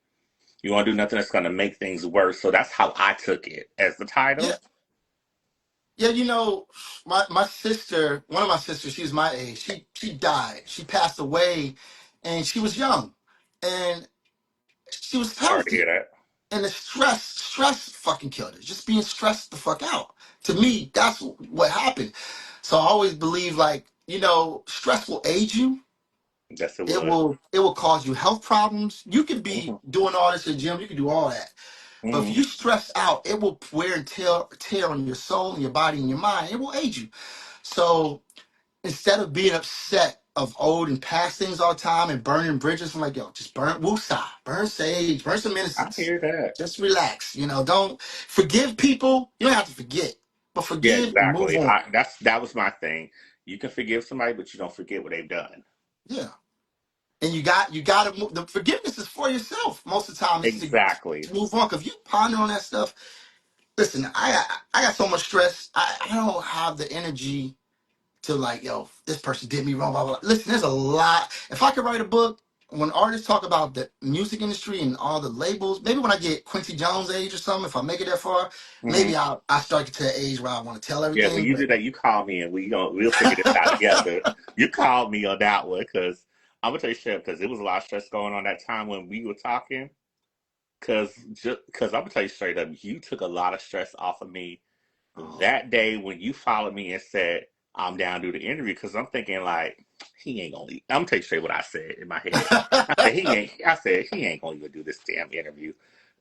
You want to do nothing that's going to make things worse. So that's how I took it as the yeah. title. Yeah, my sister, one of my sisters, she's my age. She died. She passed away, and she was young, and she was Sorry to hear healthy. that. And the stress fucking killed her. Just being stressed the fuck out. To me, that's what happened. So I always believe, like stress will age you. Yes, it It would. will cause you health problems. You could be Hmm. doing all this in the gym. You can do all that. But if Hmm. you stress out, it will wear and tear on your soul and your body and your mind. It will age you. So instead of being upset of old and past things all the time and burning bridges, I'm like, yo, just burn woosah, burn sage, burn some I innocence. hear that. Just relax. Don't forgive people. You don't have to forget, but Yeah, forgive and move exactly. on. That was my thing. You can forgive somebody, but you don't forget what they've done. Yeah. And you got to move. The forgiveness is for yourself. Most of the time, it's Exactly. to move on. Because if you ponder on that stuff, listen, I got so much stress. I don't have the energy to like, yo, this person did me wrong, blah, blah, blah. Listen, there's a lot. If I could write a book, when artists talk about the music industry and all the labels, maybe when I get Quincy Jones' age or something, if I make it that far, Hmm. maybe I start to the age where I want to tell Yeah, when everything. you do But that, you call me and we'll figure this out together. You called me on that one because I'm gonna tell you straight because it was a lot of stress going on that time when we were talking. Because I'm gonna tell you straight up, you took a lot of stress off of me oh, that day when you followed me and said I'm down to do the interview. Because I'm thinking like he ain't gonna. I'm gonna tell you straight what I said in my head. I said he ain't. I said he ain't gonna even do this damn interview.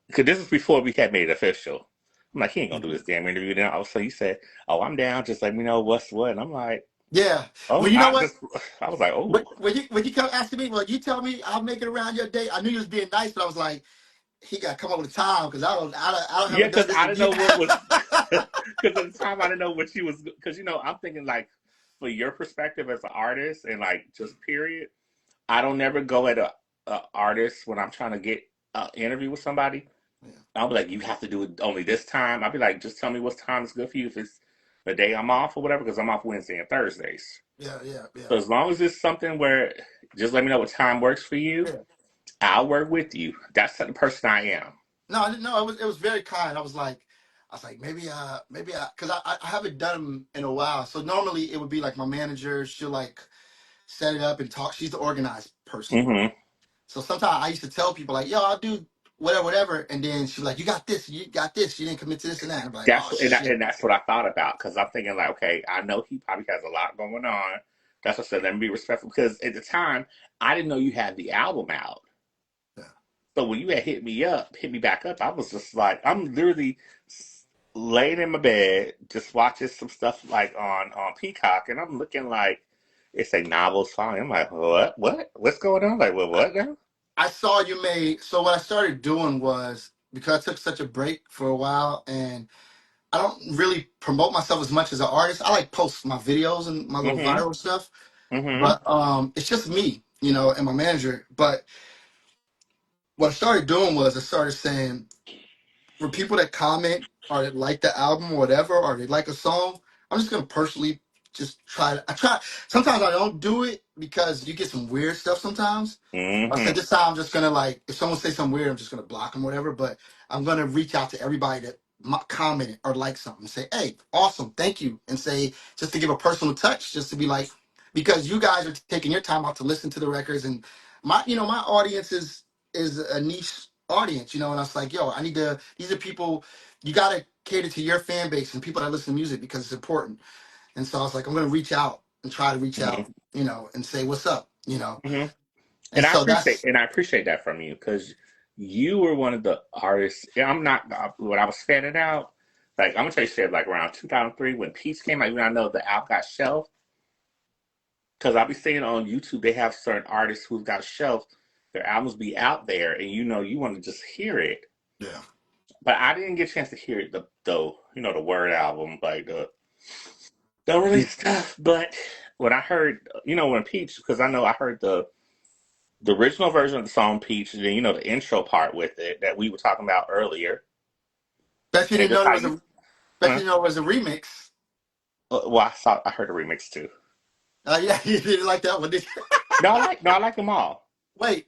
Because this is before we had made it official. I'm like, he ain't gonna do this damn interview. Then all of a sudden you said, "Oh, I'm down. Just let me know what's what." And I'm like, yeah. Well, "Oh," you know what? I was like, But "Oh, when you come asking me, well, you tell me I'll make it around your day. I knew you was being nice, but I was like, he got to come up with time because I don't yeah," haven't done because this I didn't again. know what was. Because at the time I didn't know what she was. Because I'm thinking like, for your perspective as an artist and like just period, I don't never go at a artist when I'm trying to get an interview with somebody. Yeah, I'll be like, you have to do it only this time. I'll be like, just tell me what time is good for you. If it's the day I'm off or whatever, because I'm off Wednesday and Thursdays. yeah, yeah, yeah, So as long as it's something where just let me know what time works for you, yeah. I'll work with you. That's the person I am. No, I didn't know. It was very kind. I was like, maybe because I haven't done them in a while. So normally it would be like my manager. She'll like set it up and talk. She's the organized person. Hmm. So sometimes I used to tell people like, yo, I'll do whatever, whatever, and then she's like, you got this, you got this. You didn't commit to this and that. I'm like, oh shit. And that's what I thought about because I'm thinking like, okay, I know he probably has a lot going on. That's what I said. Let me be respectful because at the time I didn't know you had the album out. Yeah. So when you had hit me back up, I was just like, I'm literally laying in my bed, just watching some stuff like on Peacock, and I'm looking like it's a novel song. I'm like, what's going on? Like, well, I, what now? I saw you made. So what I started doing was because I took such a break for a while and I don't really promote myself as much as an artist. I like post my videos and my little Mm-hmm. viral stuff, Mm-hmm. but it's just me, and my manager. But what I started doing was I started saying for people that comment or that like the album or whatever, or they like a song, I'm just gonna personally just try. I try. Sometimes I don't do it because you get some weird stuff sometimes. I said Mm-hmm. this time I'm just gonna like if someone say something weird, I'm just gonna block them, whatever. But I'm gonna reach out to everybody that commented or like something and say, "Hey, awesome, thank you," and say just to give a personal touch, just to be like, because you guys are taking your time out to listen to the records, and my audience is a niche audience, and I was like, yo, I need to. These are people you gotta cater to your fan base and people that listen to music because it's important. And so I was like, I'm gonna reach out and try to reach Mm-hmm. out, and say what's up. Mm-hmm. And so that's And I appreciate that from you because you were one of the artists. Yeah, I'm not when I was fanning out. Like I'm gonna tell you, shit. Like around 2003 when Peach came out, even I know the album got shelved because I'll be seeing on YouTube they have certain artists who've got shelved. Their albums be out there, and you want to just hear it. yeah. But I didn't get a chance to hear it, the Word album, like the release stuff. But when I heard, when Peach, because I know I heard the original version of the song Peach, and then the intro part with it that we were talking about earlier, Bet you and didn't just know there how was you, a bet you huh? didn't know it was a remix. Well, I heard a remix too. Yeah, you didn't like that one, did you? No, I like them all. Wait,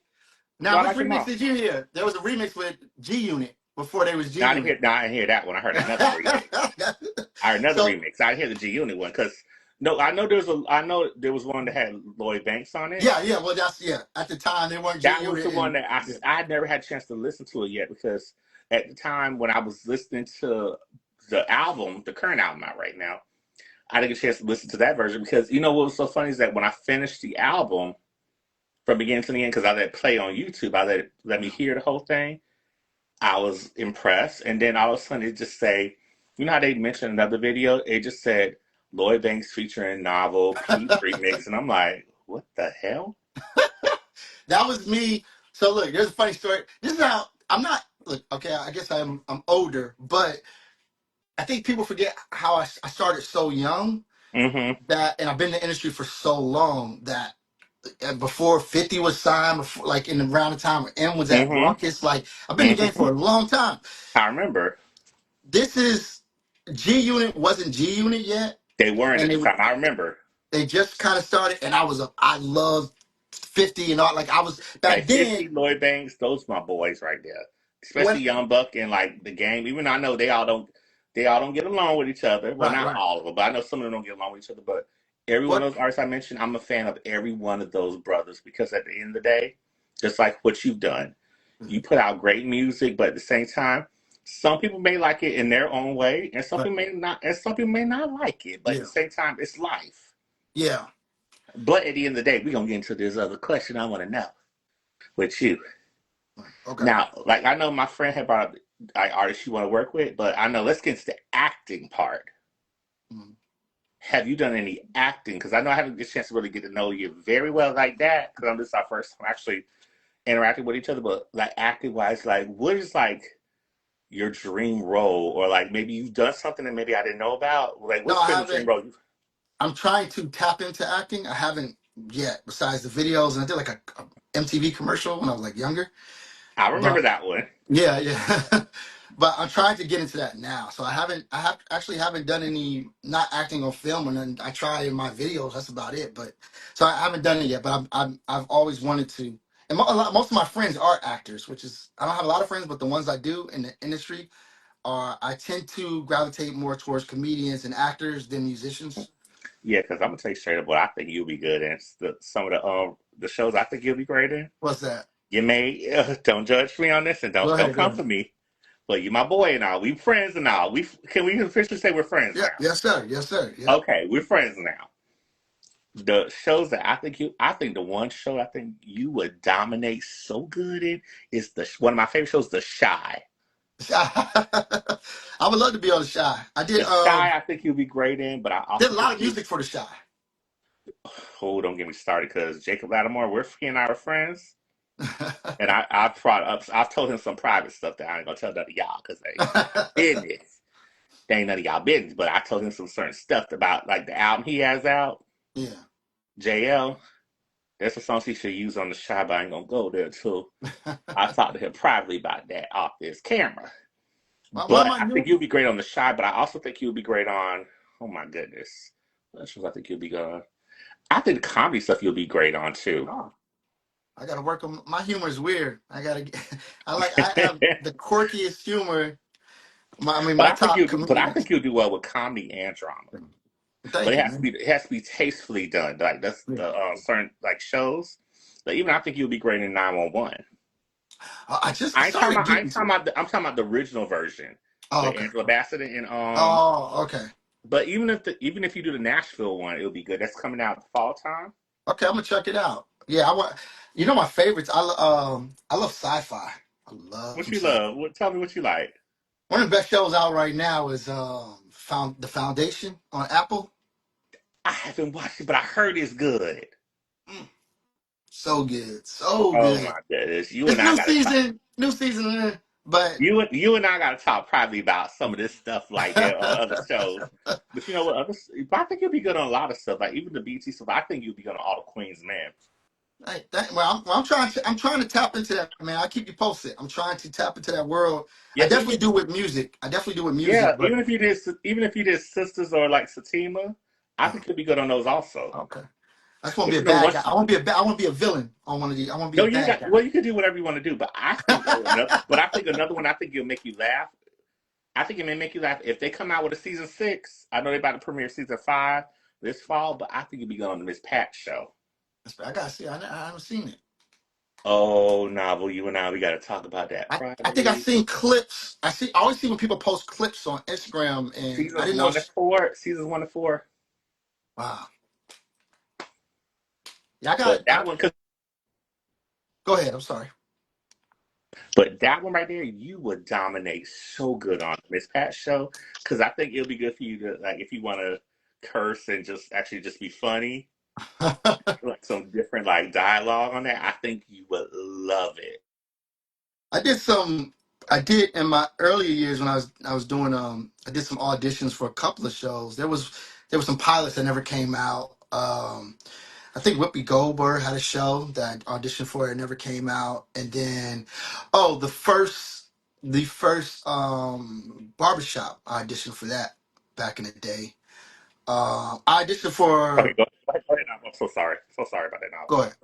No, now I which like them remix all. did you hear? There was a remix with G Unit before there was G Unit. No, I didn't hear that one. I heard another remix. I heard another So remix. I didn't hear the G Unit one because no, I know there was one that had Lloyd Banks on it. yeah, well that's yeah. At the time they weren't G That was Unit the one and that yeah. I had never had a chance to listen to it yet because at the time when I was listening to the album, the current album out right now, I didn't get a chance to listen to that version because what was so funny is that when I finished the album from beginning to the end, because I let it play on YouTube, let me hear the whole thing. I was impressed, and then all of a sudden it just say, how they mentioned another video? It just said Lloyd Banks featuring Novel Peach remix, and I'm like, what the hell? That was me. So look, there's a funny story. This is how I'm not. Look, okay, I guess I'm older, but I think people forget how I started so young Mm-hmm. and I've been in the industry for so long that before 50 was signed, before, like in around the time when M was at Mm-hmm. Ruckus. Like I've been in the game Mm-hmm. for a long time. I remember This is G Unit wasn't G Unit yet, they weren't and at the time. I remember. they just kind of started, and I loved 50 and all. Like I was Hey, back then 50, Lloyd Banks, those my boys right there. when Especially Young Buck and like the game. Even though I know they all don't get along with each other. Well, right, not right. all of them, but I know some of them don't get along with each other. But every one But of those artists I mentioned, I'm a fan of every one of those brothers because at the end of the day, just like what you've done, you put out great music, but at the same time, some people may like it in their own way, and some but people may not, and some people may not like it. But at yeah, the same time, it's life. yeah. But at the end of the day, we're gonna get into this other question I want to know with you. Okay. Now, like I know my friend had brought up like artists you want to work with, but I know let's get into the acting part. Mm. Have you done any acting? Because I know I haven't get a chance to really get to know you very well like that. Because this is our first time actually interacting with each other. But like acting wise, like what is like your dream role, or like maybe you've done something that maybe I didn't know about? Like No, what's I been the dream haven't. role? I'm trying to tap into acting. I haven't yet. Besides the videos, and I did like a MTV commercial when I was like younger. I remember But that one. yeah, yeah. But I'm trying to get into that now. So I haven't. I have actually haven't done any not acting on film, and then I try in my videos. That's about it. But so I haven't done it yet. But I've always wanted to. And most of my friends are actors, which is I don't have a lot of friends, but the ones I do in the industry are I tend to gravitate more towards comedians and actors than musicians. Yeah, because I'm gonna tell you straight up what I think you'll be good in. Some of the shows I think you'll be great in. What's that? You may don't judge me on this and Go don't ahead. Go come for ahead. me. But you my boy and all. We friends and all. We officially say we're friends Yeah. now. Yes, sir. Yes, sir. Yeah. Okay, we're friends now. The shows that I think the one show I think you would dominate so good in is the one of my favorite shows, The Shy. I would love to be on the Shy. I The Shy, I think you'll be great in, but I did also a think lot of you. music for the Shy. Oh, don't get me started, because Jacob Lattimore, he and I are friends, and I've told him some private stuff that I ain't gonna tell none of y'all because they ain't none of y'all business. They ain't none of y'all business, but I told him some certain stuff about like the album he has out, Yeah. JL. There's some songs he should use on The Shy, but I ain't gonna go there too. I talked to him privately about that off this camera. One of But my I think new. you'll be great on The Shy, but I also think you'll be great on, oh my goodness. That's what I think you'll be good on. I think the comedy stuff you'll be great on too. Oh, I gotta work on my humor is weird. I gotta get. I have the quirkiest humor. I mean, my top But I comedians. think you'll do well with comedy and drama. But Thank you, man. it has to be tastefully done. Like that's Yeah. the certain like shows. But even I think you'll be great in 911. I I ain't talking started about. I getting ain't to. talking about. I'm talking about the original version Oh, with okay. Angela Bassett and Oh, okay. But even if you do the Nashville one, it'll be good. That's coming out fall time. Okay, I'm gonna check it out. Yeah, I want. You know my favorites. I love sci-fi. I love What some you sci. love? Tell me what you like. One of the best shows out right now is the Foundation on Apple. I haven't watched it, but I heard it's good. Mm, so good, so Oh good. my goodness, you It's and I got to talk. new season, but You and I got to talk privately about some of this stuff like that on other shows. But you know what? But I think you'll be good on a lot of stuff, like even the BT stuff. I think you'll be good on all the Queen's Men. I'm trying to tap into that, man. I'll keep you posted. I'm trying to tap into that world. I Yeah, definitely do with music. yeah. But Even if you did Sisters or like Satima, I uh, think you'll be good on those also. okay. I just want to But be a you know bad guy. what's I want to be a villain on one of these. I want to be no, a you ain't bad got. guy. Well, you can do whatever you want to do. But I think, but I think another one. I think it'll make you laugh. I think it may make you laugh if they come out with a season 6. I know they're about to premiere season 5 this fall, but I think it'll be going on the Miss Pat show. I gotta see. I haven't seen it. Oh, novel, you and I, we got to talk about that I think I've privately. seen clips. I always see when people post clips on Instagram, and I Seasons didn't know. 1 to 4, seasons 1 to 4. Wow. Yeah, I got. But that one, Go ahead. I'm sorry. but that one right there, you would dominate so good on the Miss Pat show, because I think it'll be good for you to like if you want to curse and just actually just be funny, like some different like dialogue on that. I think you would love it. I did some. I did in my earlier years when I was doing I did some auditions for a couple of shows. There was some pilots that never came out. I think Whoopi Goldberg had a show that I auditioned for. It never came out. And then, oh, the first barbershop, I auditioned for that back in the day. I auditioned Okay, for. go ahead. I'm so sorry. So sorry about that now. Go ahead.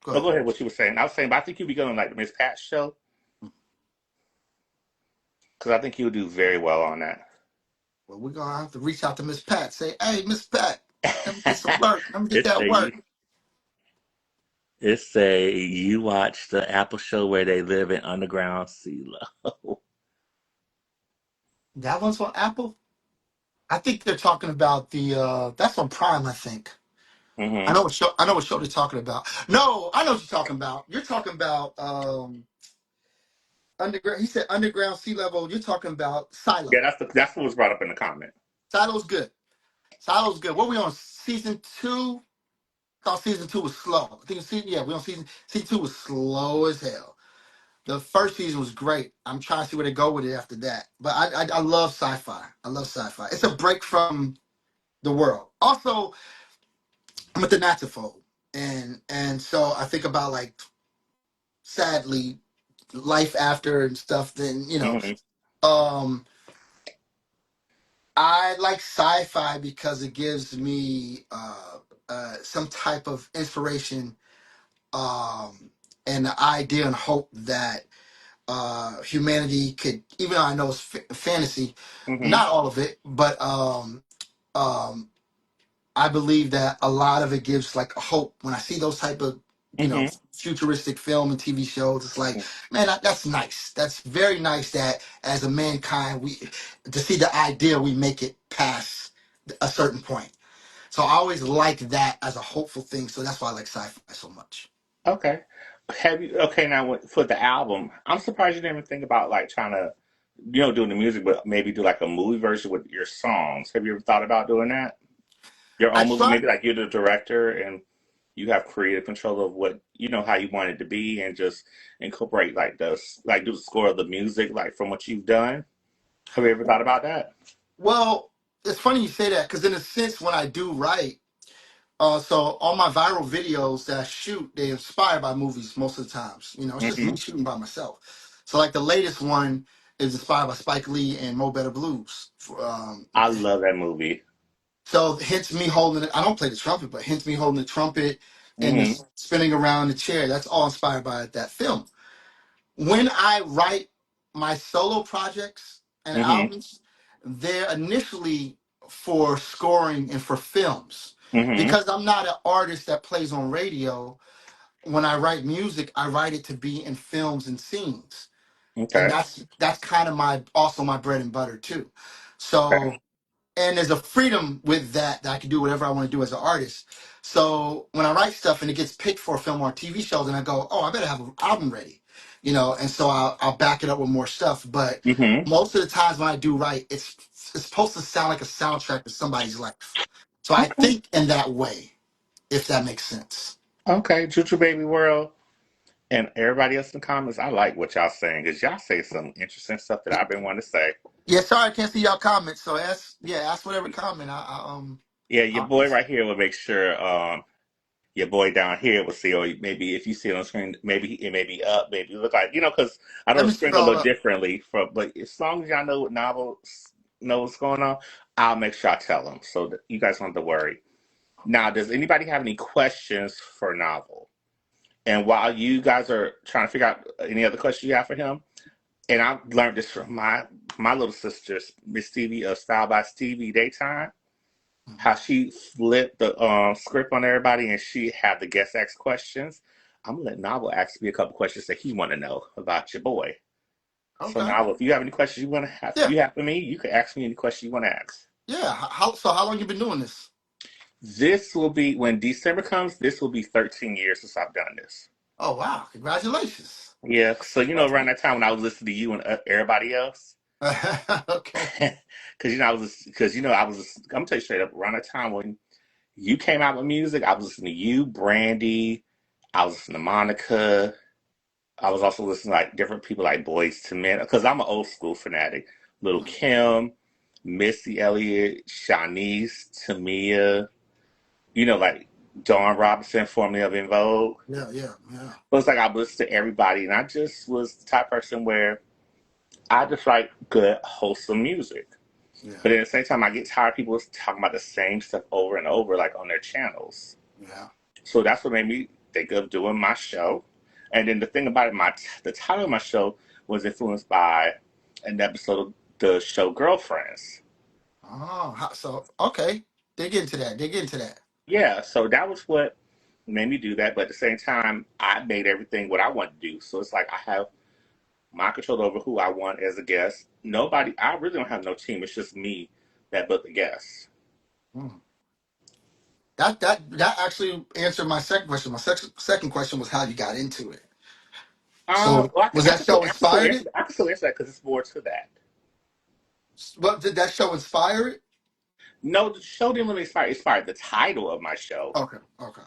Go No, ahead. go ahead. What you were saying? I was saying, but I think you'd be going like the Miss Pat show because I think you would do very well on that. Well, we're gonna have to reach out to Miss Pat. Say, hey, Miss Pat, let me get some work. Let me get it's that a work. you. It's a you watch the Apple show where they live in underground sea level. That one's on Apple. I think they're talking about the. That's on Prime, I think. I hmm know what show. I know what show they're talking about. No, I know what you're talking about. You're talking about underground. He said underground sea level. You're talking about Yeah, Silo. that's what was brought up in the comment. Silo's good. Silo's good. What we on season two? Thought season two was slow. I think season yeah we on season two was slow as hell. The first season was great. I'm trying to see where they go with it after that. But I love sci-fi. I love sci-fi. It's a break from the world. Also, I'm a thanatophobe, and so I think about like sadly life after and stuff. Then hmm um, I like sci-fi because it gives me some type of inspiration and the idea and hope that humanity could, even though I know it's fantasy, hmm not all of it, but um, I believe that a lot of it gives like a hope when I see those type of hmm futuristic film and TV shows. It's like, man, that's nice. That's very nice that as a mankind we to see the idea we make it past a certain point. So I always like that as a hopeful thing. So that's why I like sci-fi so much. Okay. Have you okay now for the album? I'm surprised you didn't even think about like trying to, doing the music, but maybe do like a movie version with your songs. Have you ever thought about doing that? Your I own movie, tried. maybe like you're the director and you have creative control of what how you want it to be, and just incorporate like do the score of the music like from what you've done. Have you ever thought about that? Well, it's funny you say that because in a sense, when I do write, so all my viral videos that I shoot, they inspired by movies most of the times. It's just hmm me shooting by myself. So like the latest one is inspired by Spike Lee and Mo Better Blues. I love that movie. So hence me holding it. I don't play the trumpet, but hence me holding the trumpet and hmm the spinning around the chair. That's all inspired by that film. When I write my solo projects and hmm albums, they're initially for scoring and for films. hmm Because I'm not an artist that plays on radio, when I write music, I write it to be in films and scenes. And Okay. that's kind of my also my bread and butter too. Okay. So and there's a freedom with that I can do whatever I want to do as an artist. So when I write stuff and it gets picked for a film or TV shows, and I go, oh, I better have an album ready, and so I'll back it up with more stuff. But hmm most of the times when I do write, it's supposed to sound like a soundtrack to somebody's life. So I Okay. think in that way, if that makes sense. Okay. Juju Baby World. And everybody else in the comments, I like what y'all saying because y'all say some interesting stuff that I've been wanting to say. Yeah, sorry I can't see y'all comments. So ask whatever comment. Yeah, your I boy right here will make sure your boy down here will see, or maybe if you see it on screen, maybe it may be up, maybe it look like because I know let the me screen will scroll look up. differently from, but as long as y'all know what novels know what's going on, I'll make sure I tell them so that you guys don't have to worry. Now, does anybody have any questions for Novel? And while you guys are trying to figure out any other questions you have for him, and I learned this from my little sister, Miss Stevie of Style by Stevie Daytime, how she flipped the script on everybody and she had the guest ask questions. I'm gonna let Novel ask me a couple questions that he want to know about your boy. So Okay. Novel, if you have any questions Yeah. you have for me, you can ask me any question you want to ask. Yeah. How long you been doing this? This will be when December comes. This will be 13 years since I've done this. Oh wow! Congratulations. Yeah, so around that time when I was listening to you and everybody else, Okay. because I was. I'm gonna tell you straight up. Around that time when you came out with music, I was listening to you, Brandy. I was listening to Monica. I was also listening to like different people like Boys to Men because I'm an old school fanatic. Little Kim, Missy Elliott, Shanice, Tamia. Like Dawn Robinson, formerly of In Vogue. Yeah, yeah, yeah, But it's like I listened to everybody, and I just was the type of person where I just like good, wholesome music. yeah, But at the same time, I get tired of people talking about the same stuff over and over, like on their channels. yeah. So that's what made me think of doing my show. And then the thing about it, the title of my show was influenced by an episode of the show Girlfriends. Oh, so okay. Dig into that. Dig into that. Yeah, so that was what made me do that. But at the same time, I made everything what I want to do. So it's like I have my control over who I want as a guest. Nobody, I really don't have no team. It's just me that book the guests. Hmm. That actually answered my second question. My second question was how you got into it. So Well, was that show I can still inspired answer it? that. I can still answer that because it's more to that. What did that show inspire it? No, the show didn't really inspire the title of my show. Okay, okay,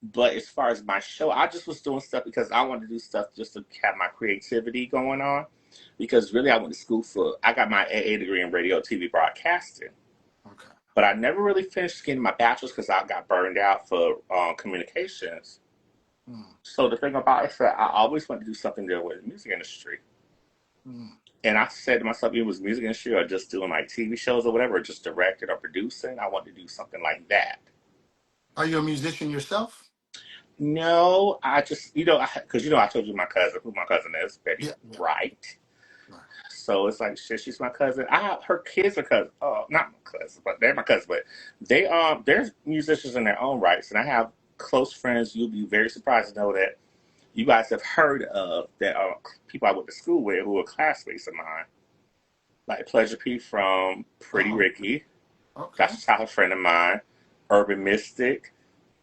But as far as my show, I just was doing stuff because I wanted to do stuff just to have my creativity going on. Because really, I went to school I got my AA degree in radio, TV broadcasting. okay. But I never really finished getting my bachelor's because I got burned out for communications. Hmm, So the thing about it is that I always wanted to do something there with the music industry. hmm. And I said to myself, it was music industry or just doing like TV shows or whatever, or just directing or producing. I wanted to do something like that. Are you a musician yourself? No, I just, because I told you who my cousin is, Betty Yeah, yeah. Wright. Right. So it's like, shit, she's my cousin. Her kids are cousins. Oh, not my cousin, but they're my cousin. But they're musicians in their own rights. And I have close friends you'll be very surprised to know that you guys have heard of that are people I went to school with who are classmates of mine. Like Pleasure P from Pretty Oh, Ricky. okay, That's a childhood friend of mine. Urban Mystic,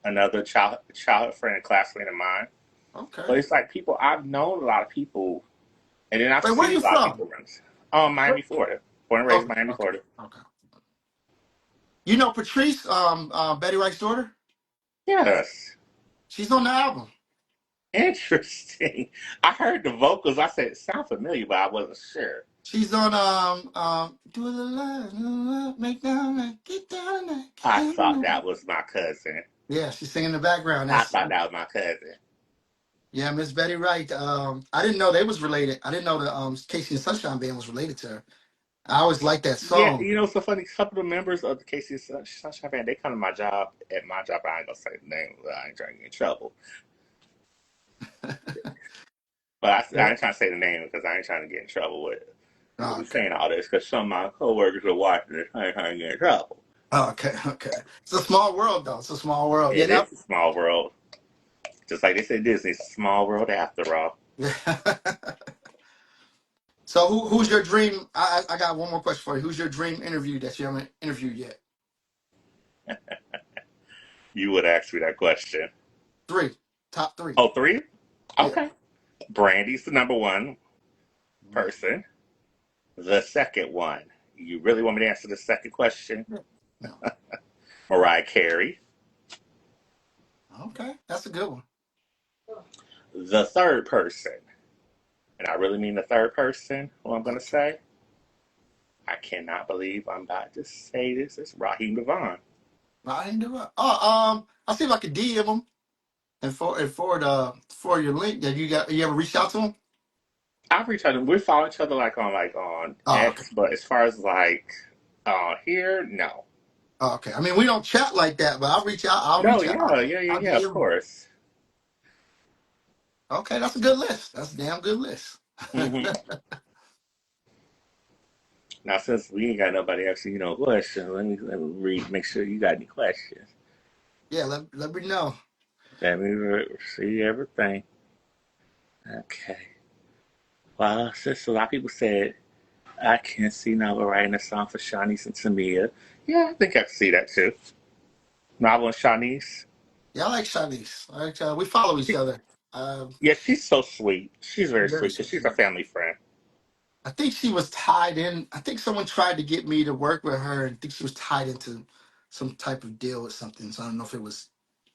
another childhood friend and classmate of mine. okay. But it's like people I've known a lot of people, and then I've Wait, where seen you a lot of from? people run. Where? Miami, Florida. Born and raised in Okay, Miami, okay, Florida. okay. You know Patrice, Betty Wright's daughter? Yes, She's on the album. interesting. I heard the vocals. I said it sound familiar, but I wasn't sure. She's on Do the love, make down, get down, get I thought down. that was my cousin. Yeah, she's singing in the background. I That's thought that was my cousin. yeah, Miss Betty Wright. I didn't know they was related. I didn't know the Casey and Sunshine Band was related to her. I always liked that Yeah, song. it's so funny. A couple of members of the KC Sunshine Band, they come to my job. At my job, I ain't gonna say the name. I ain't trying to get in trouble. But I Yeah. ain't trying to say the name because I ain't trying to get in trouble with it. We'll Oh, be okay. saying all this because some of my coworkers are watching this. I ain't trying to get in trouble. Oh, okay. Okay. It's a small world, though. It's a small world. Yeah. It Now, is a small world. Just like they say Disney, it's a small world after all. yeah. So, who's your dream? I got one more question for you. Who's your dream interview that you haven't interviewed yet? You would ask me that question. Three. Top three. Oh, three? Yeah. Okay. Brandy's the number one Mm. person. The second one. You really want me to answer the second question? Yeah. No. Mariah Carey. Okay. That's a good one. The third person, and I really mean the third person, who I'm going to Okay. say, I cannot believe I'm about to say this. It's Raheem Devon. No, I didn't do it. Oh, I'll see if I can DM him and for your link. That you ever reached out to him? I've reached out to him. We follow each other like on Oh, okay. X, but as far as like here, no. Oh, okay. I mean, we don't chat like that, but I'll reach out. I'll No, reach out. yeah, yeah, yeah, I'll yeah, of DM him. course. Okay, that's a good list. That's a damn good list. Hmm. Now, since we ain't got nobody asking questions, let me read, make sure you got any questions. Yeah, let me know. Let me see everything. Okay. Well, since a lot of people said I can see Nava writing a song for Shanice and Tamia, yeah, I think I can see that too. Nava and Shanice. Yeah, I like Shanice. We follow each She, other. yeah, she's so sweet. She's very Very sweet because sweet. she's a family friend. I think she was tied in. I think someone tried to get me to work with her, and I think she was tied into some type of deal or something. So I don't know if it was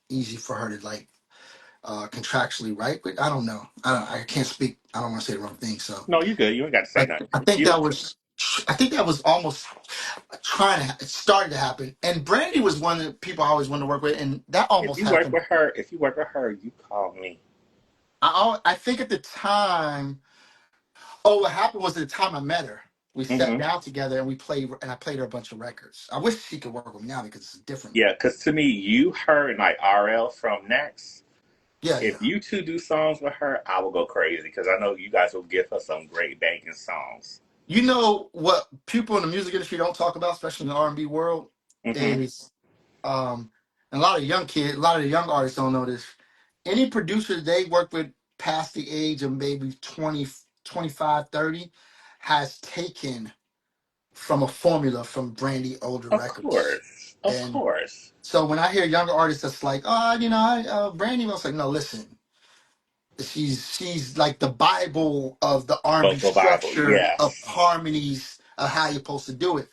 easy for her to like contractually write. But I don't know. I can't speak. I don't want to say the wrong thing. So No, you good. You ain't got to say I nothing. I think You that was. I think that was almost it started to happen. And Brandy was one of the people I always wanted to work with, and that If almost you work happened. with her, if you work with her, you call me. I think at the time, oh, what happened was at the time I met her, we sat Hmm. down together and we played, and I played her a bunch of records. I wish she could work with me now because it's different. Yeah, because to me, you, her, and like RL from Next, Yeah, if yeah. you two do songs with her, I will go crazy because I know you guys will give her some great banging songs. You know what people in the music industry don't talk about, especially in the R&B world, Hmm. is and a lot of young kids, a lot of the young artists don't know this. Any producer they work with past the age of maybe 20, 25, 30, has taken from a formula from Brandy older Of records. course, of And course. so when I hear younger artists that's like, oh, Brandy, I was like, no, listen, she's like the Bible of the R&B Vocal Bible, structure of yes. harmonies of how you're supposed to do it.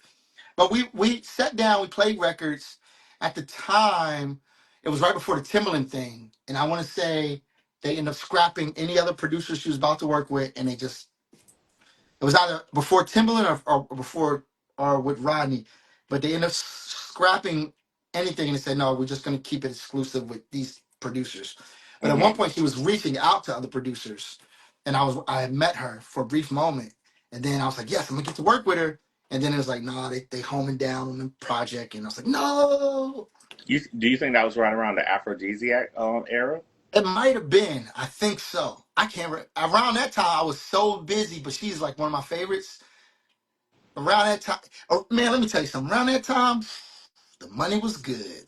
But we sat down, we played records. At the time, it was right before the Timbaland thing, and I want to say they ended up scrapping any other producers she was about to work with, and they just it was either before Timbaland or before or with Rodney, but they ended up scrapping anything and they said no, we're just going to keep it exclusive with these producers. But at one Hmm. point, she was reaching out to other producers, and I had met her for a brief moment, and then I was like, yes, I'm gonna get to work with her. And then it was like, no, they homing down on the project, and I was like, no. Do you think that was right around the aphrodisiac era? It might have been. I think so. I can't. Around that time, I was so busy, but she's like one of my favorites. Around that time, oh man, let me tell you something. Around that time, the money was good.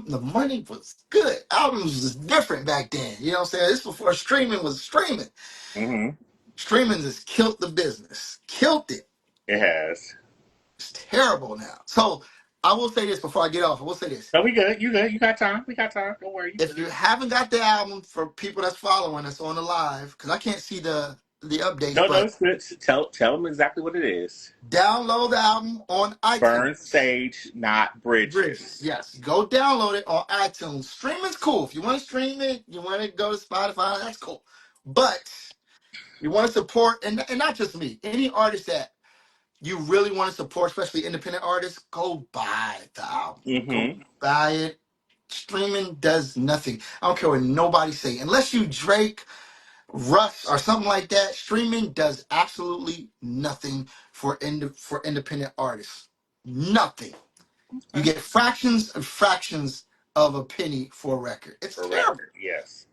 The money was good. Albums was different back then. You know what I'm saying? This before streaming was streaming. Hmm. Streaming just killed the business. Killed it. It has. It's terrible now. So I will say this before I get off. I will say this. No, we good. You good. You got time. We got time. Don't worry. You If good. you haven't got the album for people that's following us on the live, because I can't see the updates, No, no, but it's good. Tell them exactly what it is. download the album on Burn iTunes. sage, not Bridges, bridges. yes. Go download it on iTunes. Streaming's cool. If you want to stream it, you want to go to Spotify, that's cool. But you want to support, and not just me, any artist that you really want to support, especially independent artists, go buy the album. Go Hmm. buy it. Streaming does nothing. I don't care what nobody say. Unless you Drake, Russ, or something like that, streaming does absolutely nothing for independent artists. Nothing. You Okay. get fractions and fractions of a penny for a record. It's For terrible. record, yes.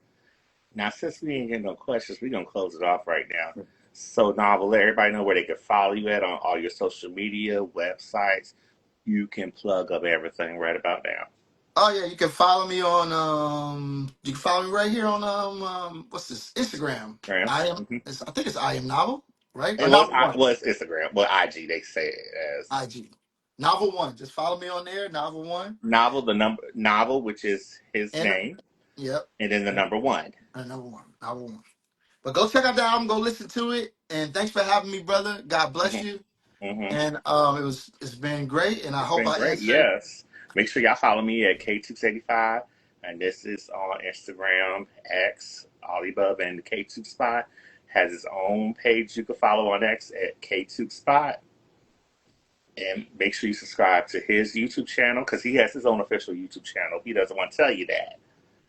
Now, since we ain't getting no questions, we're gonna close it off right now. So, Novel, let everybody know where they can follow you at on all your social media, websites. You can plug up everything right about now. Oh yeah, you can follow me on you can follow me right here on what's this? Instagram. Right? Hmm. I think it's I am novel, right? Or It was novel one. Instagram, well, IG. They say it as IG. Novel one. Just follow me on there, novel one. Novel. The number Novel, which is his And name, yep. and then the number one. Novel one. Novel one. But go check out the album, go listen to it. And thanks for having me, brother. God bless Hmm. you. Hmm. And it's been great. And I It's hope been I great. answered. Yes. Make sure y'all follow me at KTookes85. And this is on Instagram, X, all the above. And the K2 Spot has its own page you can follow on X at K2 Spot. And make sure you subscribe to his YouTube channel because he has his own official YouTube channel. He doesn't want to tell you that.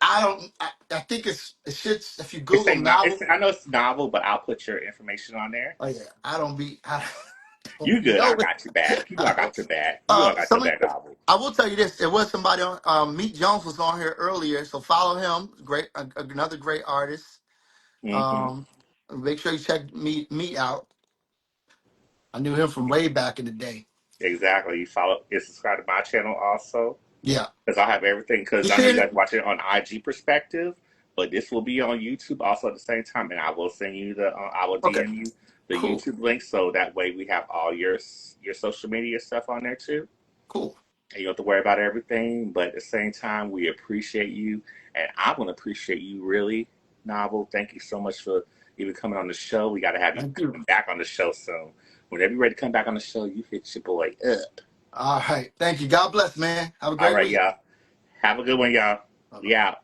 I don't. I think it should. If you It's Google novel, I know it's novel, but I'll put your information on there. oh yeah, I don't be. I don't You be good. I knowing. got your back. You know I got your back. You know I got your Somebody, back, novel. I will tell you this. There was somebody on. Meet Jones was on here earlier, so follow him. Great, another great artist. Hmm. Um, Make sure you check Meet out. I knew him from way back in the day. Exactly. You follow, you subscribe to my channel also. Yeah, Because I have everything. you Because I know you see it? guys watch it on IG perspective, but this will be on YouTube also at the same time, and I will send you I will Okay, DM you the cool, YouTube link so that way we have all your social media stuff on there too, cool. and you don't have to worry about everything. But at the same time, we appreciate you, and I want to appreciate you really, Novel. Thank you so much for even coming on the show. We got to have you Thank you. coming back on the show soon. Whenever you're ready to come back on the show, you hit your boy up. All right, thank you. God bless, man. Have a All great right, week. y'all. Have a good one, y'all. We Bye-bye. out.